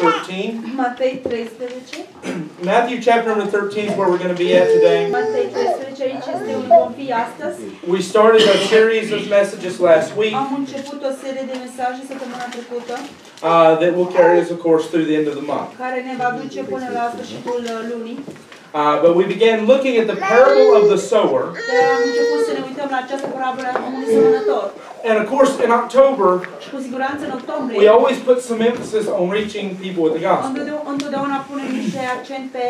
13. Matei 13. Matthew chapter number 13 is where we're going to be at today. Matei 13, aici este unde vom fi astăzi. We started a series of messages last week Am început o serie de mesaje săptămâna trecută, that will carry us, of course, through the end of the month. care ne va duce până la sfârșitul lunii. But we began looking at the parable of the sower. Am început să ne uităm la această parabolă a unui semănător. And of course, in October, Și cu siguranță în octombrie, we always put some emphasis on reaching people with the gospel. întotdeauna punem niște accent pe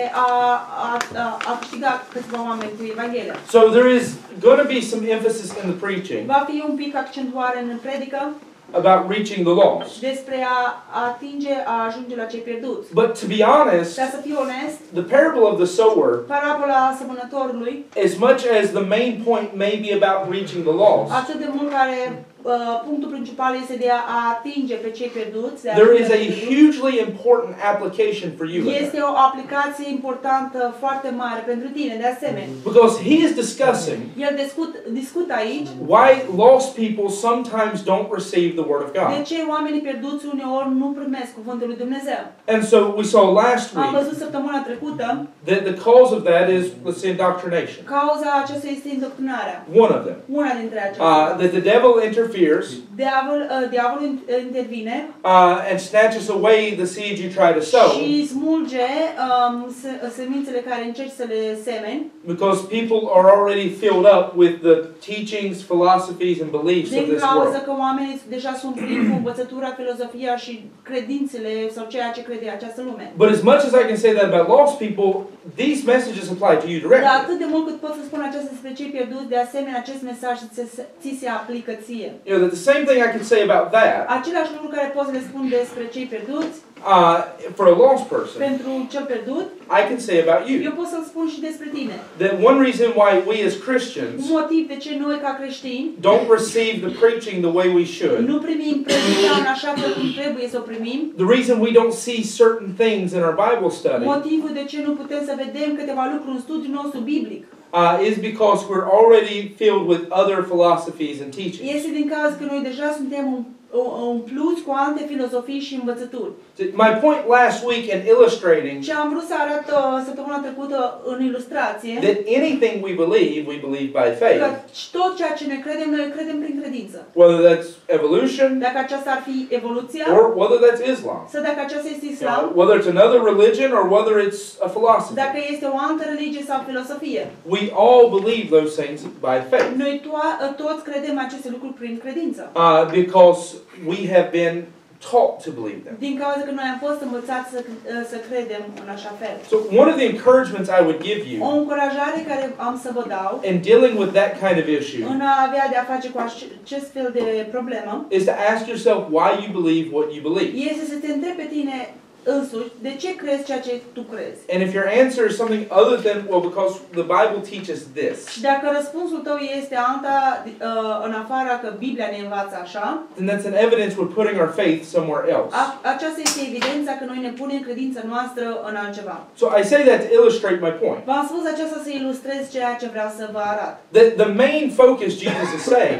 a câștiga câțiva oameni cu Evanghelia. So there is going to be some emphasis in the preaching Va fi un pic accentuare în predică about reaching the lost. despre a atinge, a ajunge la cei pierduți. But to be honest, Dar să fiu onest, the parable of the sower, parabola semănătorului, as much as the main point may be about reaching the lost, atât de mult care punctul principal este de a atinge pe cei pierduți, there is a hugely important application for you. este o aplicație importantă foarte mare pentru tine, de asemenea. Because he is discussing El discută aici why lost people sometimes don't receive the word of de God. ce oamenii pierduți uneori nu primesc cuvântul lui Dumnezeu. And so we saw last Am week văzut săptămâna trecută that the cause of that is, let's say, indoctrination. cauza aceasta este indoctrinarea. One of them. Una dintre acestea. That the devil interferes Diavolul intervine and snatches away the seed you try to sow, și smulge semințele care încerci să le semeni, because people are already filled up with the teachings, philosophies, and beliefs of din this cauza world. că oamenii deja sunt plini cu învățătura, filozofia și credințele sau ceea ce crede această lume. But as much as I can say that about lost people, these messages apply to you Dar directly. atât de mult cât pot să spun aceasta despre cei pierduți, de asemenea acest mesaj ți se aplică ție. You know, the same thing I can say about that Același lucru care pot să le spun despre cei pierduți, for a lost person, pentru cel pierdut, I can say about eu you. pot să-l spun și despre tine. That one reason why we as Christians Un motiv de ce noi ca creștini don't receive the preaching the way we should, nu primim predica în așa fel cum trebuie să o primim, the reason we don't see certain things in our Bible study, motivul de ce nu putem să vedem câteva lucruri în studiul nostru biblic, is because we're already filled with other philosophies and teachings. este din cauza că noi deja suntem umpluți cu alte filozofii și învățături. My point last week in illustrating Și am vrut să arăt săptămâna trecută în ilustrație that anything we believe by că faith. tot ceea ce noi credem prin credință. Whether that's evolution Dacă aceasta ar fi evoluția, or whether that's Islam. sau dacă aceasta este islam, Whether it's another religion or whether it's a philosophy. dacă este o altă religie sau filosofie. We all believe those things by faith. Noi toți credem aceste lucruri prin credință. Because we have been taught to believe them. Din cauza că noi am fost învățați să credem în așa fel. So one of the encouragements I would give you O încurajare care am să vă dau in dealing with that kind of issue în a avea de a face cu acest fel de problemă is to ask yourself why you believe what you believe. este să te întrebi pe tine însuși de ce crezi ceea ce tu crezi. And if your answer is something other than, well, because the Bible teaches this, Și dacă răspunsul tău este alta în afara că Biblia ne învață așa, then that's an evidence we're putting our faith somewhere else. aceasta este evidența că noi ne punem credința noastră în altceva. So I say that to illustrate my point. V-am spus aceasta să ilustrez ceea ce vreau să vă arăt. The main focus Jesus is saying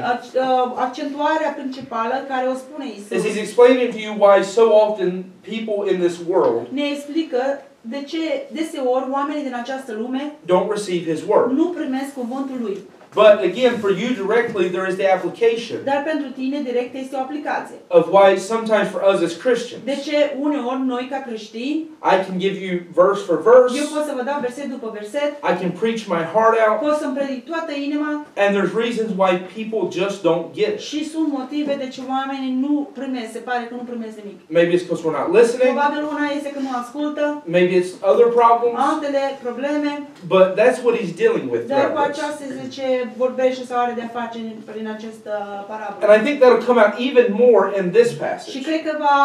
Accentuarea principală care o spune is Isus he's explaining to you why so often people in this world ne explică de ce deseori oamenii din această lume don't receive his word. nu primesc cuvântul lui. But again, for you directly, there is the application Dar pentru tine direct este o aplicație. of why sometimes for us as Christians, De ce uneori noi ca creștini, I can give you verse for verse, eu pot să vă dau verset după verset, I can preach my heart out, pot să-mi predic toată inima and there's reasons why people just don't get it. și sunt motive de ce oamenii nu primesc, se pare că nu primesc nimic. Maybe it's because we're not listening, Probabil una este că nu ascultă, maybe it's other problems, altele probleme, but that's what he's dealing with dar cu throughout this. aceasta este ce vorbește sau are de a face prin această parabolă. And I think that'll come out even more in this Și passage. cred că va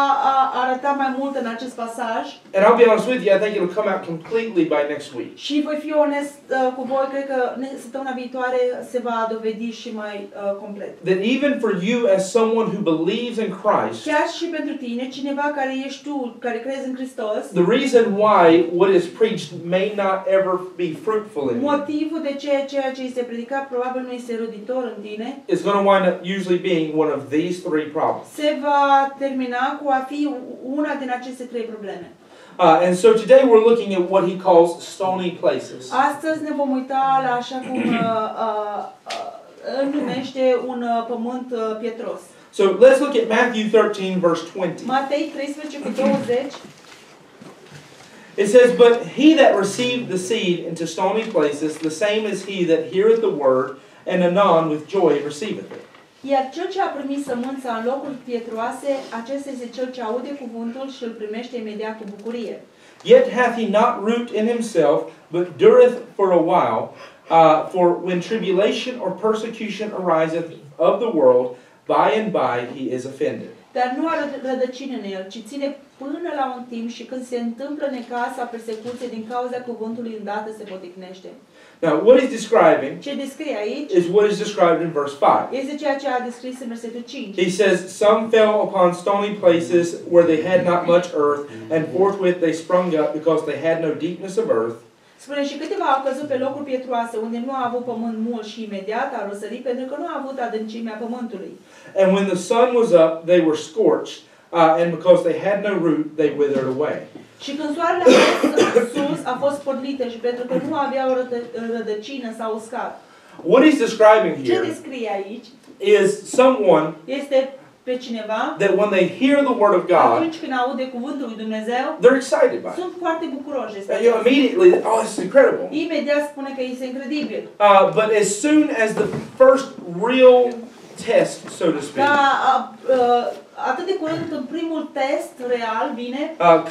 arăta mai mult în acest pasaj. And I'll be honest with you, I think it'll come out completely by next week. Și voi fi onest cu voi, cred că săptămâna viitoare se va dovedi și mai complet. That even for you as someone who believes in Christ, Chiar și pentru tine, cineva care ești tu, care crezi în Hristos, the reason why what is preached may not ever be fruitful in you motivul de ceea ce este predicat probabil nu este roditor în tine, is going to wind up usually being one of these three problems. se va termina cu a fi una din aceste trei probleme. And so today we're looking at what he calls stony places. Astăzi ne vom uita la așa cum îl numește un pământ pietros. So let's look at Matthew 13 verse 20. Matei 13 cu 20. It says, "But he that received the seed into stony places, the same is he that heareth the word, and anon with joy receiveth it. Iar cel ce a primit sămânța în locuri pietroase, acesta este cel ce aude cuvântul și îl primește imediat cu bucurie. Yet hath he not root in himself, but dureth for a while. For when tribulation or persecution ariseth of the world, by and by he is offended." Dar nu are rădăcină în el, ci ține până la un timp și când se întâmplă necaz sau persecuție din cauza cuvântului îndată se poticnește. Now, what he's describing Ce descrie aici is what is described in verse 5. este ceea ce a descris în versetul 5. He says, "Some fell upon stony places where they had not much earth, and forthwith they sprung up because they had no deepness of earth. Spune și câteva au căzut pe locuri pietroase unde nu a avut pământ mult și imediat a răsărit pentru că nu a avut adâncimea pământului. And when the sun was up, they were scorched, and because they had no root, they withered away." Și când soarele a fost sus, a fost pornită și pentru că nu aveau rădăcină s-a uscat. What he's describing Ce here descrie aici is someone este pe cineva that when they hear the word of God, atunci când aude cuvântul lui Dumnezeu, they're excited by it. sunt foarte bucuroși despre You know, asta. immediately, oh, this is incredible. Imediat spune că este incredibil. But as soon as the first real test, so to speak, Atât de curând când primul test real vine,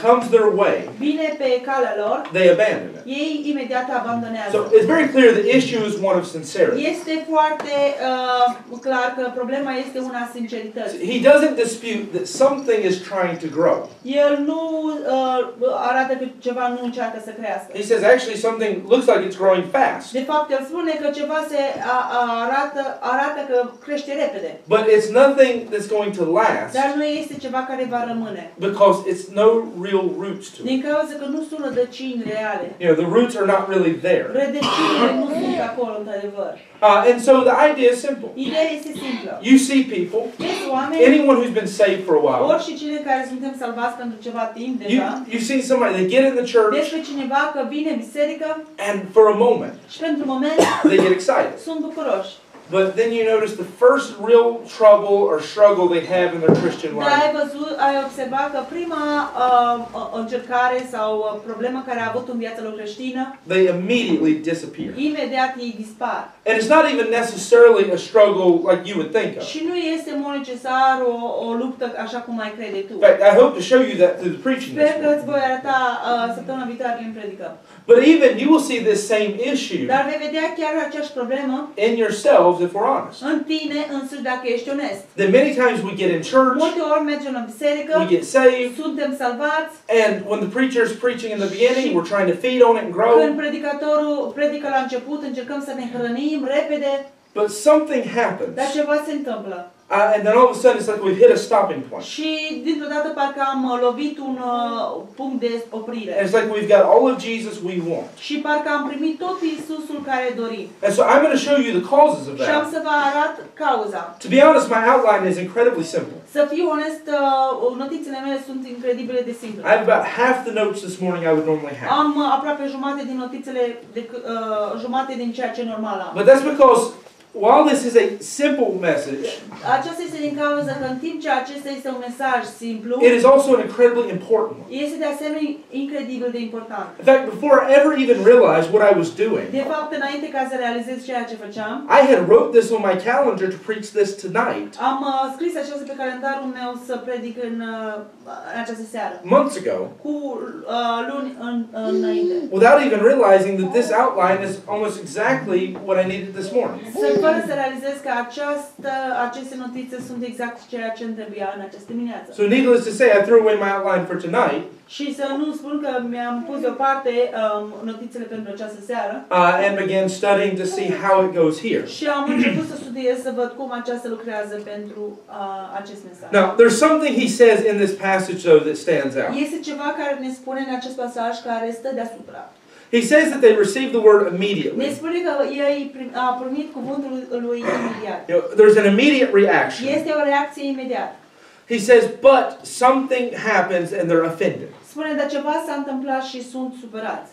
comes their way, vine pe calea lor, they abandon it. ei imediat abandonează. So it's very clear the issue is one of sincerity. Este foarte clar că problema este una a sincerității. He doesn't dispute that something is trying to grow. El nu arată că ceva nu încearcă să crească. He says actually something looks like it's growing fast. De fapt, el spune că ceva se arată că crește repede. But it's nothing that's going to last Dar nu este ceva care va rămâne. because it's no real roots to it. Din cauza că nu sunt rădăcini reale. You know, the roots are not really there. Rădăcinile nu sunt acolo, într-adevăr. And so the idea is simple. Ideea este simplă. You see people, Vezi oameni, anyone who's been saved for a while, oricine care suntem salvați pentru ceva timp deja, you see somebody, they get in the church, vezi pe cineva că vine în biserică and for a moment, și pentru moment they get excited. sunt bucuroși. But then you notice the first real trouble or struggle they have in their Christian Dar life, ai observat că prima încercare sau problemă care a avut în viața lor creștină, they immediately disappear. imediat ei dispar. And it's not even necessarily a struggle like you would think of. Și nu este mult necesar o luptă așa cum ai crede tu. In fact, I hope to show you that through the preaching Sper this că îți morning. voi arăta săptămâna viitoare când predicăm. But even you will see this same issue Dar vei vedea chiar aceeași problemă in yourselves if we're honest. în tine însuși dacă ești onest. That many times we get in church, Multe ori mergem la biserică, we get saved, suntem salvați, and when the preacher is preaching in the beginning, we're trying to feed on it and grow. când predicatorul predică la început, încercăm să ne hrănim repede, But something happens. dar ceva se întâmplă. And then all of a sudden it's like we've hit a stopping point. Și dintr-o dată parcă am lovit un punct de oprire. And it's like we've got all of Jesus we want. Și parcă am primit tot Iisusul care dorim. And so I'm going to show you the causes of Și am that. să vă arăt cauza. To be honest, my outline is incredibly simple. Să fiu onest, notițele mele sunt incredibile de simple. I have about half the notes this morning I would normally have. Am aproape jumate din notițele, jumate din ceea ce normal am. But that's because while this is a simple message, Aceasta este din cauza că în timp ce acesta este un mesaj simplu, it is also an incredibly important one. este de asemenea incredibil de important. In fact, before I ever even realized what I was doing, De fapt, înainte ca să realizez ceea ce făceam, I had wrote this on my calendar to preach this tonight am scris aceasta pe calendarul meu să predic în această seară. months ago, Cu luni înainte. without even realizing that this outline is almost exactly what I needed this morning. Fără să realizez că aceste notițe sunt exact ceea ce îmi trebuia în această dimineață. So needless to say, I threw away my outline for tonight, Și să nu spun că mi-am pus deoparte notițele pentru această seară. and began studying to see how it goes here. Și am început să studiez să văd cum aceasta lucrează pentru acest mesaj. Now, there's something he says in this passage, though, that stands out. Este ceva care ne spune în acest pasaj care stă deasupra. He says that they received the word Ne immediately. spune că ei au primit cuvântul lui imediat. You know, there's an immediate reaction. Este o reacție imediată. He says, but something happens and they're offended. Spune, dar ceva s-a întâmplat și sunt supărați.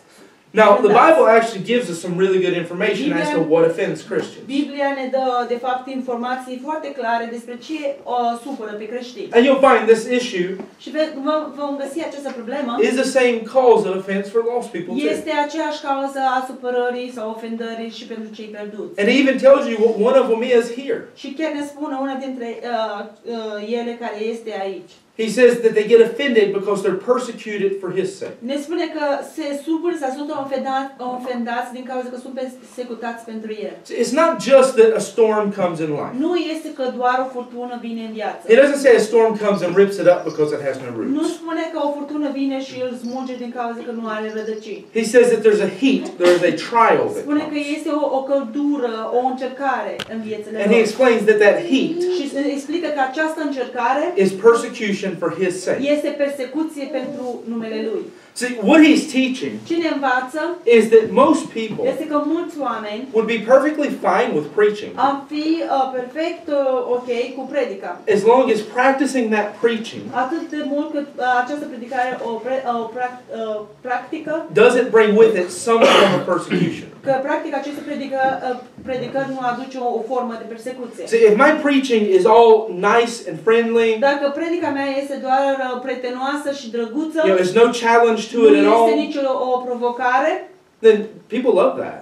Now, the Bible actually gives us some really good information as to what offends Christians. Biblia ne dă, de fapt, informații foarte clare despre ce supără pe creștini. And you'll find this issue Și vom găsi această problemă. is the same cause of offense for lost people too. Este aceeași cauză a supărării sau ofendării și pentru cei pierduți. And he even tells you what one of them is here. Și chiar ne spune una dintre ele care este aici. He says that they get offended because they're persecuted for his sake. Ne spune că se supără sau sunt ofendați din cauza că sunt persecutați pentru el. It's not just that a storm comes in life. Nu este că doar o furtună vine în viață. It doesn't say a storm comes and rips it up because it has no Nu roots. spune că o furtună vine și îl smulge din cauza că nu are rădăcini. He says that there's a heat, there's a trial that Spune că comes. este o căldură, o încercare în viețile And he lor. explains that that heat Și explică că această încercare is persecution for his sake. este persecuție pentru numele lui. See, what he's teaching Ce ne învață is that most people este că mulți oameni would be perfectly fine with preaching am fi perfect ok cu predica. as long as practicing that preaching Atât de mult cât această predicare practică, doesn't bring with it some form of persecution. că practic aceste predicări nu aduce o formă de persecuție. See, if my preaching is all nice and friendly, Dacă predica mea este doar prietenoasă și drăguță, you know, there's no challenge to nu it at este all, nici o provocare, then people love that.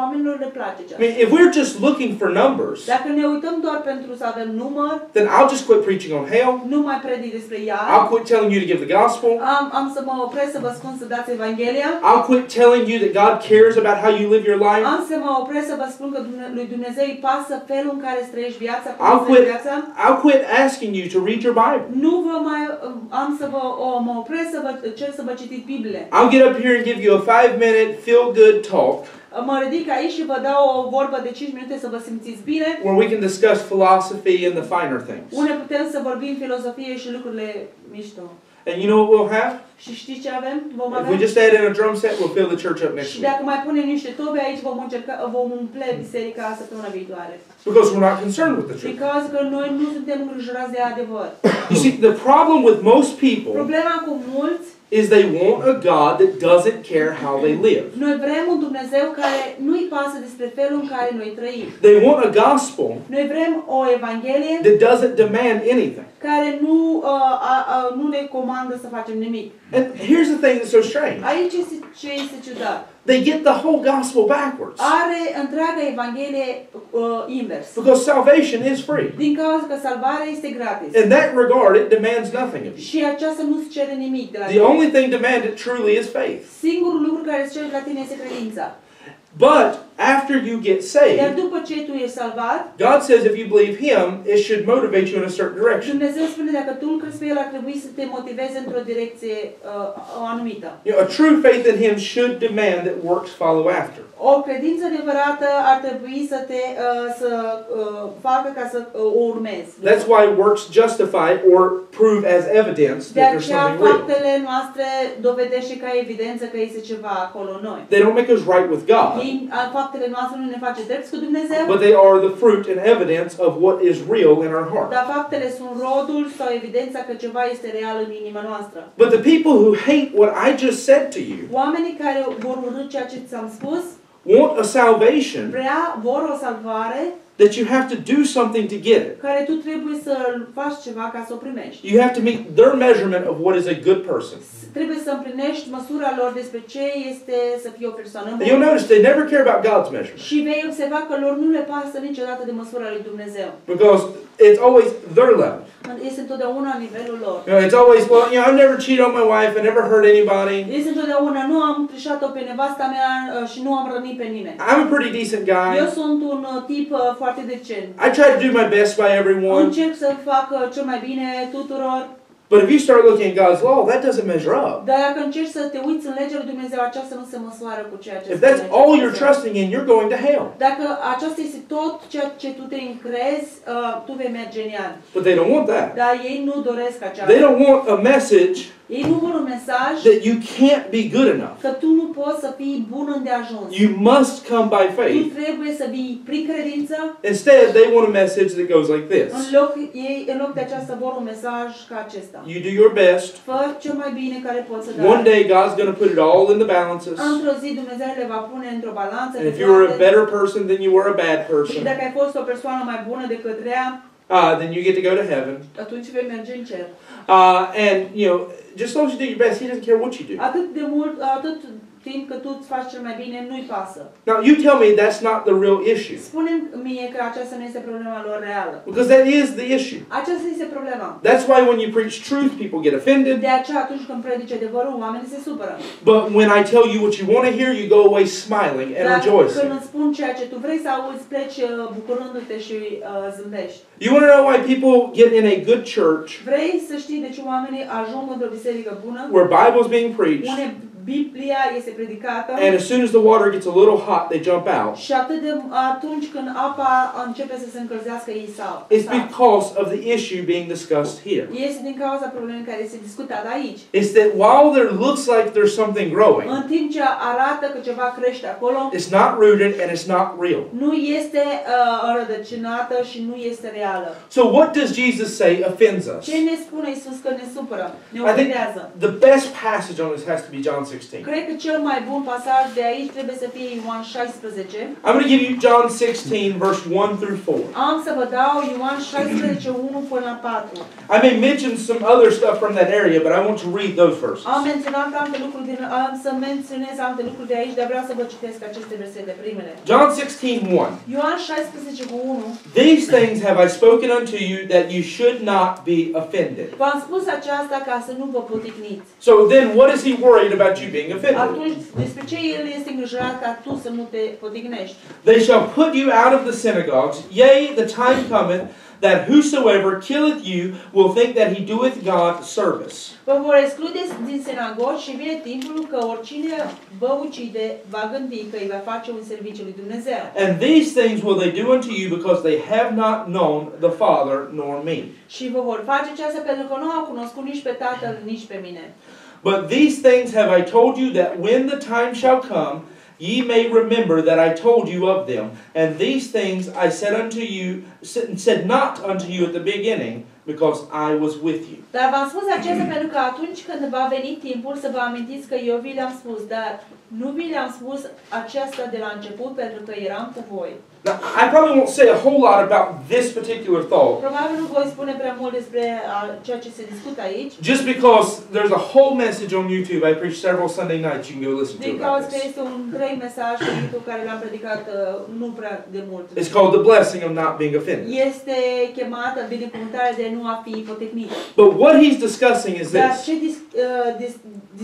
oamenilor le place I aceasta. mean, if we're just looking for numbers, Dacă ne uităm doar pentru să avem număr, then I'll just quit preaching on hell. nu mai predic despre ea, I'll quit telling you to give the gospel. am să mă opresc să vă spun să dați Evanghelia, I'll quit telling you that God cares about how you live your life. am să mă opresc să vă spun că lui Dumnezeu îi pasă felul în care îți trăiești viața, cum I'll îți trăiești quit, viața. I'll quit asking you to read your Bible. Nu vă mai am să mă opresc să vă cer să vă citiți Biblie. I'll get up here and give you a 5-minute feel-good talk Mă ridic aici și vă dau o vorbă de 5 minute să vă simțiți bine, where we can discuss philosophy and the finer things. unde putem să vorbim filozofie și lucrurile mișto. And you know what we'll have? Și știți ce avem? Vom If avea? we just add in a drum set, we'll fill the church up next Și week. dacă mai punem niște tobe aici, vom umple biserica săptămâna viitoare. Because we're not concerned with the Din truth. cauza că noi nu suntem îngrijorați de adevăr. You see, the problem with most people Problema cu mulți, is they want a God that doesn't care how they live. noi vrem un Dumnezeu care nu-i pasă despre felul în care noi trăim. They want a gospel Noi vrem o Evanghelie that doesn't demand anything. care nu ne comandă să facem nimic. And here's the thing that's so strange. Aici este ce este ciudat. They get the whole gospel backwards. Are întreaga Evanghelie invers. Because salvation is free. Din cauza că salvarea este gratis. In that regard, it demands nothing of you. Și aceasta nu-ți cere nimic de la The tine. only thing demanded truly is faith. Singurul lucru care îți cere de la tine este credința. But after you get Iar saved, după ce tu ești salvat, God says if you believe Him, it should motivate you in a certain direction. Dumnezeu spune dacă tu îl crezi pe El, ar trebui să te motiveze într-o direcție o anumită. You know, a true faith in Him should demand that works follow after. O credință adevărată ar trebui să te facă ca să o urmezi. That's why works justify or prove as evidence De that there's aceea something real. faptele noastre dovedește ca evidență că este ceva acolo în noi. They don't make us right with God, Faptele noastre nu ne face drepți cu Dumnezeu, but they are the fruit and evidence of what is real in our heart. dar faptele sunt rodul sau evidența că ceva este real în inima noastră. But the people who hate what I just said to you Oamenii care vor urâ ceea ce ți-am spus, want a salvation vor o salvare that you have to do something to get it. care tu trebuie să faci ceva ca să o primești. You have to meet their measurement of what is a good person. Trebuie să împlinești măsura lor despre ce este să fie o persoană And you'll bună. notice they never care about God's measurement. Și vei observa că lor nu le pasă niciodată de măsura lui Dumnezeu. Because it's always their level. Este întotdeauna nivelul lor. You know, it's always, well, you know, I've never cheated on my wife, I never hurt anybody. Este întotdeauna, nu am trișat-o pe nevasta mea și nu am rănit pe nimeni. I'm a pretty decent guy. Eu sunt un tip foarte decent. I try to do my best by everyone. Încerc să fac cel mai bine tuturor. But if you start looking at God's law, that doesn't measure up. Dar dacă încerci să te uiți în legea lui Dumnezeu, aceasta nu se măsoară cu ceea ce If that's spune all Dumnezeu. you're trusting in, you're going to hell. Dacă aceasta este tot ceea ce tu te încrezi, tu vei merge în iad. But they don't want that. Dar ei nu doresc They aceasta. don't want a message Ei nu vor un mesaj that you can't be good enough. că tu nu poți să fii bun îndeajuns. You must come by Tu faith. trebuie să vii prin credință. Instead, they want a message that goes like this. În loc de aceasta vor un mesaj ca acesta. You do your best. Fă cel mai bine care poți să dai. One day, God's going to put it all in the balances. Într-o zi Dumnezeu le va pune într-o balanță. And if you were a better person than you were a bad person, Și dacă ai fost o persoană mai bună decât rea, then you get to go to heaven. atunci vei merge în cer. And, you know, just as long as you do your best, He doesn't care what you do. Atât timp că tu îți faci cel mai bine, nu-i pasă. Now, you tell me that's not the real issue. Spune-mi mie că aceasta nu este problema lor reală. Because that is the issue. Aceasta este problema. That's why when you preach truth, people get offended. De aceea atunci când predici adevărul, oamenii se supără. But when I tell you what you want to hear, you go away smiling and Dar rejoicing. când îți spun ceea ce tu vrei să auzi, pleci bucurându-te și zâmbești. You want to know why people get in a good church Vrei să știi de ce oamenii ajung într-o biserică bună? where Bible's being preached, Unde Biblia este predicată. and as soon as the water gets a little hot, they jump out. Și atunci când apa începe să se încălzească, ei sar. It's because of the issue being discussed here. Este din cauza problemei care este discutată aici. It's that while there looks like there's something growing, În timp ce arată că ceva crește acolo, it's not rooted and it's not real. nu este rădăcinată și nu este reală. So what does Jesus say offends us? Ce ne spune Iisus că ne supără? Ne I think ofendează. the best passage on this has to be John 16. Cred că cel mai bun pasaj de aici trebuie să fie Ioan 16. I'm going to give you John 16, verse 1 through 4. Am să vă dau Ioan 16, 1 până la 4. I may mention some other stuff from that area, but I want to read those verses. Am menționat alte lucruri am să menționez alte lucruri de aici, dar vreau să vă citesc aceste versete primele. John 16:1. Ioan 16 cu 1. These things have I spoken unto you that you should not be offended. V-am spus aceasta ca să nu vă poticniți. So then what is he worried about you being offended? Atunci, despre ce el este îngrijorat ca tu să nu te poticnești? They shall put you out of the synagogues. Yea, the time cometh that whosoever killeth you will think that he doeth God service. Vă vor exclude din sinagogi și vine timpul că oricine vă ucide va gândi că îi va face un serviciu lui Dumnezeu. And these things will they do unto you because they have not known the Father nor me. Și vă vor face aceasta pentru că nu au cunoscut nici pe Tatăl, nici pe mine. But these things have I told you that when the time shall come, ye may remember that I told you of them. And these things I said not unto you at the beginning, because I was with you. Dar v-am spus acesta pentru că atunci când va veni timpul să vă amintiți că eu vi le-am spus, dar nu vi le-am spus aceasta de la început pentru că eram cu voi. Now, I probably won't say a whole lot about this particular thought, Probabil nu voi spune prea mult despre ceea ce se discută aici. just because there's a whole message on YouTube. I preached several Sunday nights. You can go listen to Din it cauza about că this. este un întreg mesaj pe YouTube care l-am predicat nu prea de mult. It's called the blessing of not being offended. Este chemată binecuvântarea de nu a fi poticnit. But what he's discussing is Dar this. ce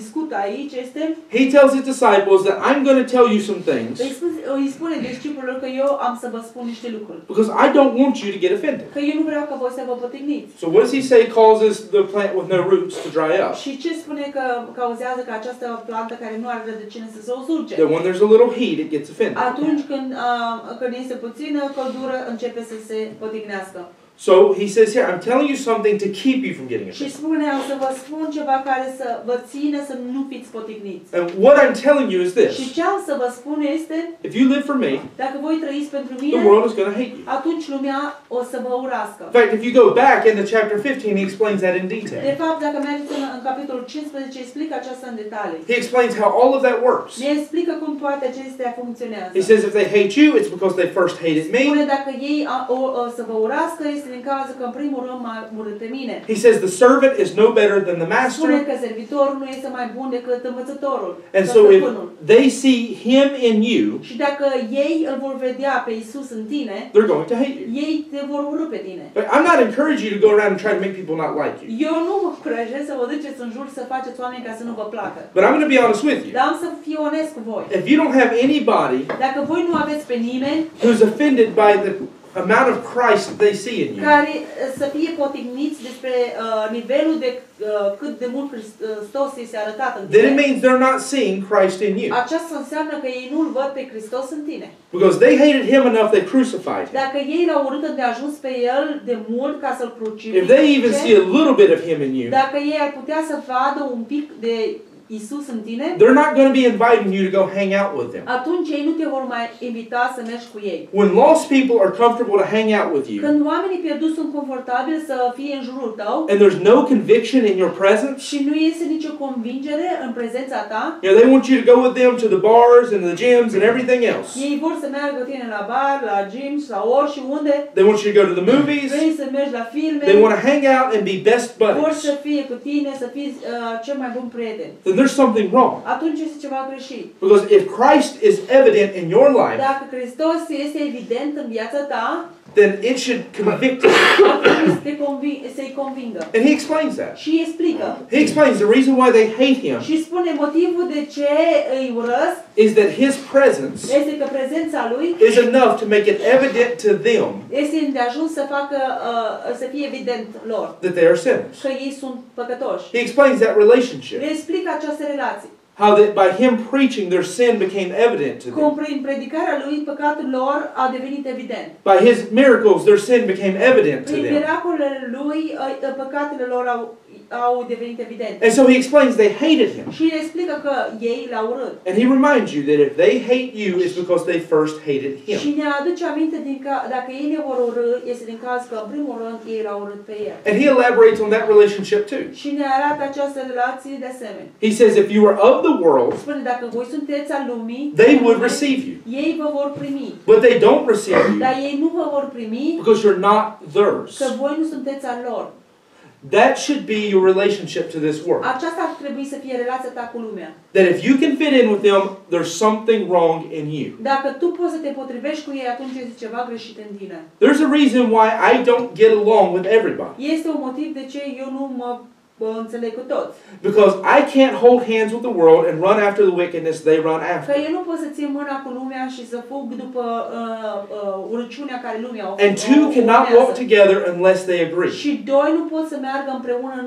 discută aici este, He tells his disciples that I'm going to tell you some things îi spune discipolilor că eu am să vă spun niște lucruri. because I don't want you to get offended. Că eu nu vreau ca voi să vă poticniți. So what does he say causes the plant with no roots to dry up? Și ce spune că cauzează ca această plantă care nu are rădăcină să se usuce? That when there's a little heat, it gets offended. Atunci când este puțină căldură, începe să se poticnească. So he says here, I'm telling you something to keep you from getting Și offended. spune, am să vă spun ceva care să vă țină să nu fiți poticniți. And what I'm telling you is Și this. ce am să vă spun este, If you live for me, dacă voi trăiți pentru the mine, world is going to hate you. atunci lumea o să vă urască. In fact, if you go back into chapter 15, he explains that in De detail. fapt, dacă mergeți în capitolul 15, explică aceasta în detalii. He explains how all of that works. Ne explică cum toate acestea funcționează. He says if they hate you, it's because they first hated me. Spune dacă ei o să vă urască, este din cauza că în primul rând m-a urât pe mine. He says the servant is no better than the Spune master. că servitorul nu este mai bun decât învățătorul. And sau so if stăpânul. they see him in you, Și dacă ei îl vor vedea pe Isus în tine, they're going to hate you. ei te vor urâ pe tine. But I'm not encouraging you to go around and try to make people not like you. Eu nu vă încurajez să vă duceți în jur să faceți oameni ca să nu vă placă. But I'm going to be honest with you. Dar am să fiu onest cu voi. If you don't have anybody Dacă voi nu aveți pe nimeni who's offended by the amount of Christ that they see in you. Care să fie potigniți despre nivelul de cât de mult Hristos este arătat în Then it tine. means they're not seeing Christ in you. Aceasta înseamnă că ei nu-L văd pe Hristos în tine. Because they hated him enough, they crucified him. Dacă ei l-au urât de ajuns pe El de mult ca să-L crucifice, If they even see a little bit of him in you, dacă ei ar putea să vadă un pic de Isus în tine, they're not going to be inviting you to go hang out with them. atunci ei nu te vor mai invita să mergi cu ei. When lost people are comfortable to hang out with you, Când oamenii pierduți sunt confortabili să fie în jurul tău and there's no conviction in your presence, și nu este nicio convingere în prezența ta, you know, they want you to go with them to the bars and the gyms and everything else. ei vor să meargă cu tine la bar, la gym sau oriunde. They want you to go to the movies. Vrei să mergi la filme. They want to hang out and be best Vor buddies. să fie cu tine, să fii cel mai bun prieten. Then there's something wrong. Atunci este ceva greșit. Because if Christ is evident in your life, Dacă Hristos este evident în viața ta, then it should convict you. atunci să-i convingă. And he explains that. Și explică. He explains the reason why they hate him Și spune motivul de ce îi urăsc is that his presence este că prezența lui is enough to make it evident to them este îndeajuns să facă să fie evident lor that they are sinners. că ei sunt păcătoși. He explains that relationship. Le explică această relație. How that by him preaching their sin became evident to Cum them. prin predicarea lui păcatul lor a devenit evident. By his miracles their sin became evident to Prin them. miracolele lui păcatele lor au devenit evidente. And so he explains they hated him. Și le explică că ei l-au urât. And he reminds you that if they hate you, it's because they first hated Și him. ne aduce aminte dacă ei ne vor urâ, este din caz că în primul rând ei l-au urât pe el. And he elaborates on that relationship too. Și ne arată această relație de asemenea. He says if you were of the world, Spune dacă voi sunteți al lumii, they would receive you. ei vă vor primi. But they don't receive you Dar ei nu vă vor primi because you're not theirs. că voi nu sunteți al lor. That should be your relationship to this world. Aceasta ar trebui să fie relația ta cu lumea. That if you can fit in with them, there's something wrong in you. Dacă tu poți să te potrivești cu ei, atunci este ceva greșit în tine. There's a reason why I don't get along with everybody. Este un motiv de ce eu nu mă înțeleg cu toți. Because I can't hold hands with the world and run after the wickedness they run Că after. eu nu pot să țin mâna cu lumea și să fug după urăciunea care lumea o And two cannot walk together unless they agree. Și doi nu pot să meargă împreună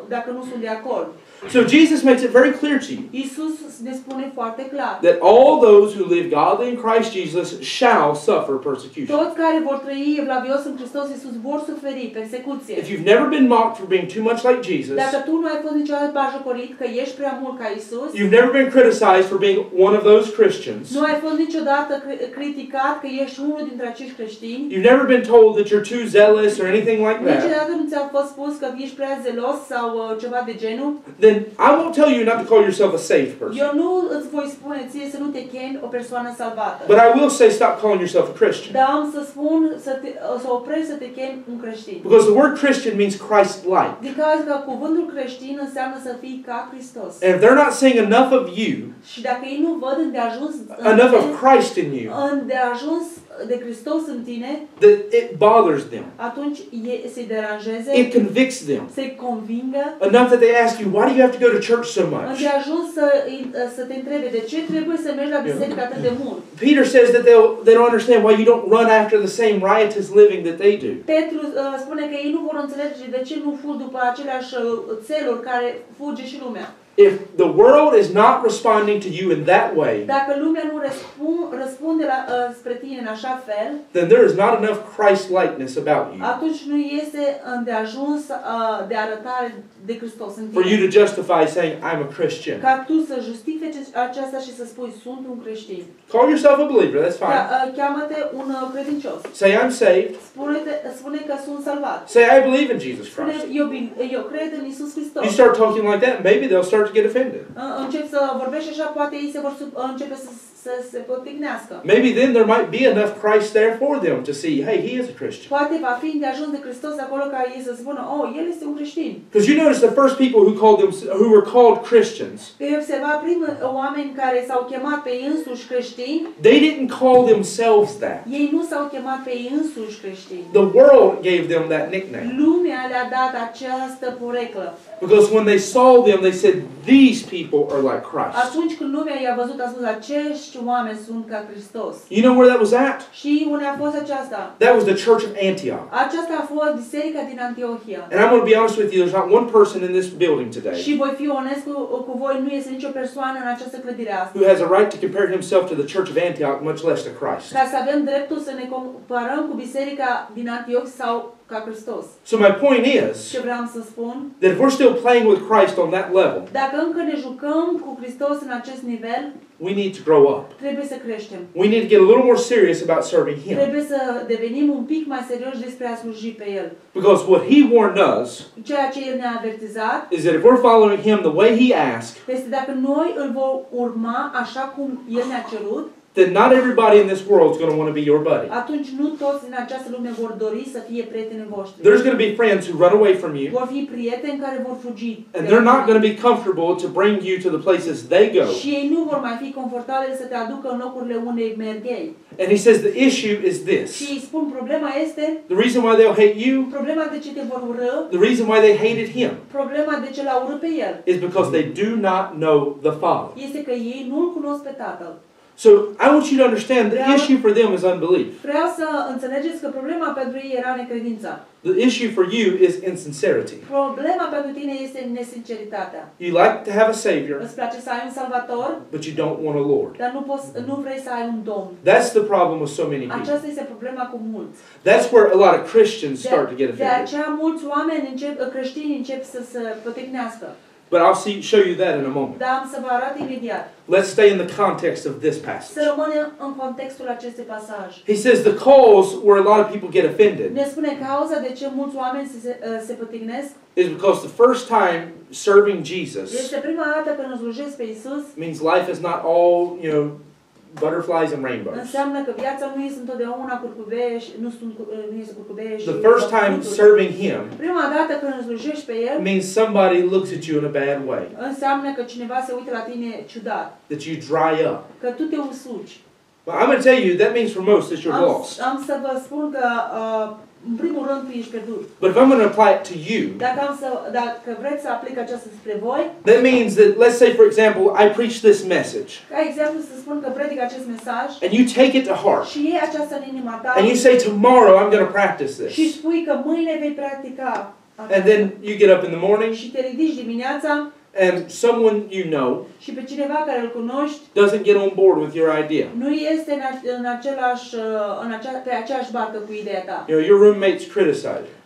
dacă nu sunt de acord. So Jesus makes it very clear to you Iisus ne spune foarte clar. that all those who live godly in Christ Jesus shall suffer persecution. Toți care vor trăi evlavios în Hristos Iisus vor suferi persecuție. If you've never been mocked for being too much like Jesus, Dacă tu nu ai fost niciodată bajocorit că ești prea mult ca Iisus, you've never been criticized for being one of those Christians, nu ai fost niciodată criticat că ești unul dintre acești creștini, you've never been told that you're too zealous or anything like that, niciodată nu ți-a fost spus că ești prea zelos sau ceva de genul, then I won't tell you not to call yourself a saved person. eu nu îți voi spune ție să nu te chemi o persoană salvată. But I will say stop calling yourself a Christian. Dar am să spun să oprești să te chemi un creștin. Because the word Christian means Christ-like. Din cauza că cuvântul creștin înseamnă să fii ca Hristos. And if they're not seeing enough of you, Și dacă ei nu văd îndeajuns enough of Christ in you, îndeajuns de Hristos în tine, that it bothers them. atunci se deranjeze, It convicts them. se convingă, Enough that they ask you, why do you have to go to church so much? îndeajuns să te întrebe de ce trebuie să mergi la biserică atât de mult. Peter says that they don't understand why you don't run after the same riotous living that they do. Petru spune că ei nu vor înțelege de ce nu fugi după aceleași țeluri care fuge și lumea. If the world is not responding to you in that way, Dacă lumea nu răspunde spre tine în așa fel, then there is not enough Christ-likeness about you atunci nu este îndeajuns de arătare de Hristos în for you tine. to justify saying, I'm a Christian. Ca tu să justifici aceasta și să spui, sunt un creștin. Call yourself a believer, that's fine. Cheamă-te un credincios. Say, I'm saved. Spune că sunt salvat. Say, I believe in Jesus Spune, Christ. eu cred în Iisus Hristos. You start talking like that, maybe they'll start to get offended. Începi să vorbești așa, poate ei se vor începe să se potignească. Maybe then there might be enough Christ there for them to see, hey, he is a Christian. Poate va fi de ajuns de Hristos acolo ca ei să spună, el este un creștin. Because you notice the first people who were called Christians, Vei observa primii oameni care s-au chemat pe ei însuși creștini, they didn't call themselves that. ei nu s-au chemat pe ei însuși creștini. The world gave them that nickname. Lumea le-a dat această poreclă. Because when they saw them, they said, these people are like Christ. Atunci când lumea i-a văzut, a spus, acești oameni sunt ca Hristos. You know where that was at? Și unde a fost aceasta? That was the church of Antioch. Aceasta a fost biserica din Antiohia. And I'm going to be honest with you, there's not one person in this building today Și voi fi onest cu voi, nu este nicio persoană în această clădire astăzi who has a right to compare himself to the church of Antioch, much less to Christ. ca să avem dreptul să ne comparăm cu biserica din Antioch sau ca Hristos. So my point is Ce vreau să spun? that if we're still playing with Christ on that level, Dacă încă ne jucăm cu Hristos în acest nivel, we need to grow up. trebuie să creștem. We need to get a little more serious about serving Him. Trebuie să devenim un pic mai serioși despre a sluji pe El. Because what He warned us Ceea ce El ne-a avertizat is that if we're following Him the way He asked, este dacă noi îl vom urma așa cum El ne-a cerut, then not everybody in this world is going to want to be your buddy. atunci nu toți în această lume vor dori să fie prietenii voștri. There's going to be friends who run away from you, Vor fi prieteni care vor fugi. and they're not going to be comfortable to bring you to the places they go. Și ei nu vor mai fi confortabili să te aducă în locurile unde merg ei. And He says the issue is this. Și îi spun, problema este, The reason why they'll hate you, problema de ce te vor urâ, the reason why they hated Him, problema de ce l-a urât pe El, is because they do not know the Father. este că ei nu-L cunosc pe Tatăl. So I want you to understand the issue for them is unbelief. Vreau să înțelegeți că problema pentru ei era necredința. The issue for you is insincerity. Problema pentru tine este nesinceritatea. You like to have a Savior, Îți place să ai un salvator, but you don't want a Lord. dar nu vrei să ai un domn. That's the problem with so many people. Aceasta este problema cu mulți. That's where a lot of Christians start to get De offended. aceea mulți oameni creștini încep să se poticnească. But I'll show you that in a moment. Dar am să vă arăt imediat. Let's stay in the context of this Să passage. rămânem în contextul acestui pasaj. He says the cause where a lot of people get offended Ne spune cauza de ce mulți oameni se poticnesc is because the first time serving Jesus este prima dată când îl slujesc pe Isus. means life is not all, butterflies and rainbows. Înseamnă că viața nu este întotdeauna curcubeie și nu este curcubeie și The first time serving Him prima dată când îl slujești pe El means somebody looks at you in a bad way, înseamnă că cineva se uită la tine ciudat, that you dry up. că tu te usuci. But I'm going to tell you, that means for most that you're lost. Am să vă spun că în primul rând tu ești pierdut. But if I'm going to apply it to you, Dacă vreți să aplic aceasta spre voi, that means that, let's say for example, I preach this message, ca exemplu să spun că predic acest mesaj and you take it to heart, și iei aceasta în inima ta and you say tomorrow I'm going to practice și this, spui că mâine vei practica and then you get up in the morning, și te ridici dimineața and someone you know și pe cineva care îl cunoști doesn't get on board with your idea. nu este pe aceeași barcă cu ideea ta. Your roommates criticize you.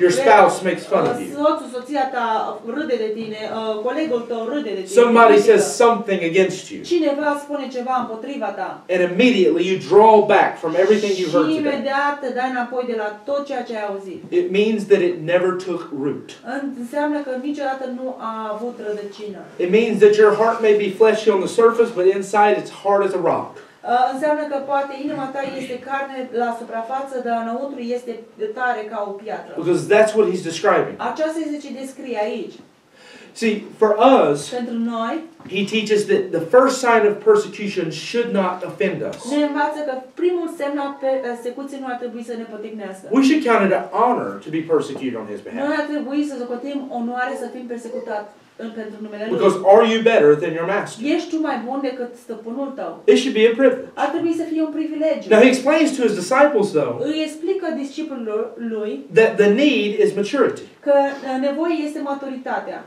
Your spouse makes fun of you. Soțul, soția ta râde de tine, colegul tău râde de tine. Somebody says something against you, Cineva spune ceva împotriva ta. and immediately you draw back from everything you've heard Și today. imediat te dai înapoi de la tot ceea ce ai auzit. It means that it never took root. Înseamnă că niciodată nu a avut rădăcină. It means that your heart may be fleshy on the surface, but inside it's hard as a rock. Înseamnă că poate inima ta este carne la suprafață, dar înăuntru este tare ca o piatră. Because that's what he's describing. Aceasta este ce descrie aici. See, for us, Pentru noi, he teaches that the first sign of persecution should not offend us. ne învață că primul semn al persecuției nu ar trebui să ne poticnească. We should count it an honor to be persecuted on his Noi behalf. ar trebui să socotim onoare să fim persecutați pentru numele Lui. Because are you better than your master? Ești tu mai bun decât stăpânul tău. It should be a privilege. Ar trebui să fie un privilegiu. Now he explains to his disciples, though, Îi explică discipolilor lui that the need is maturity. că nevoie este maturitatea.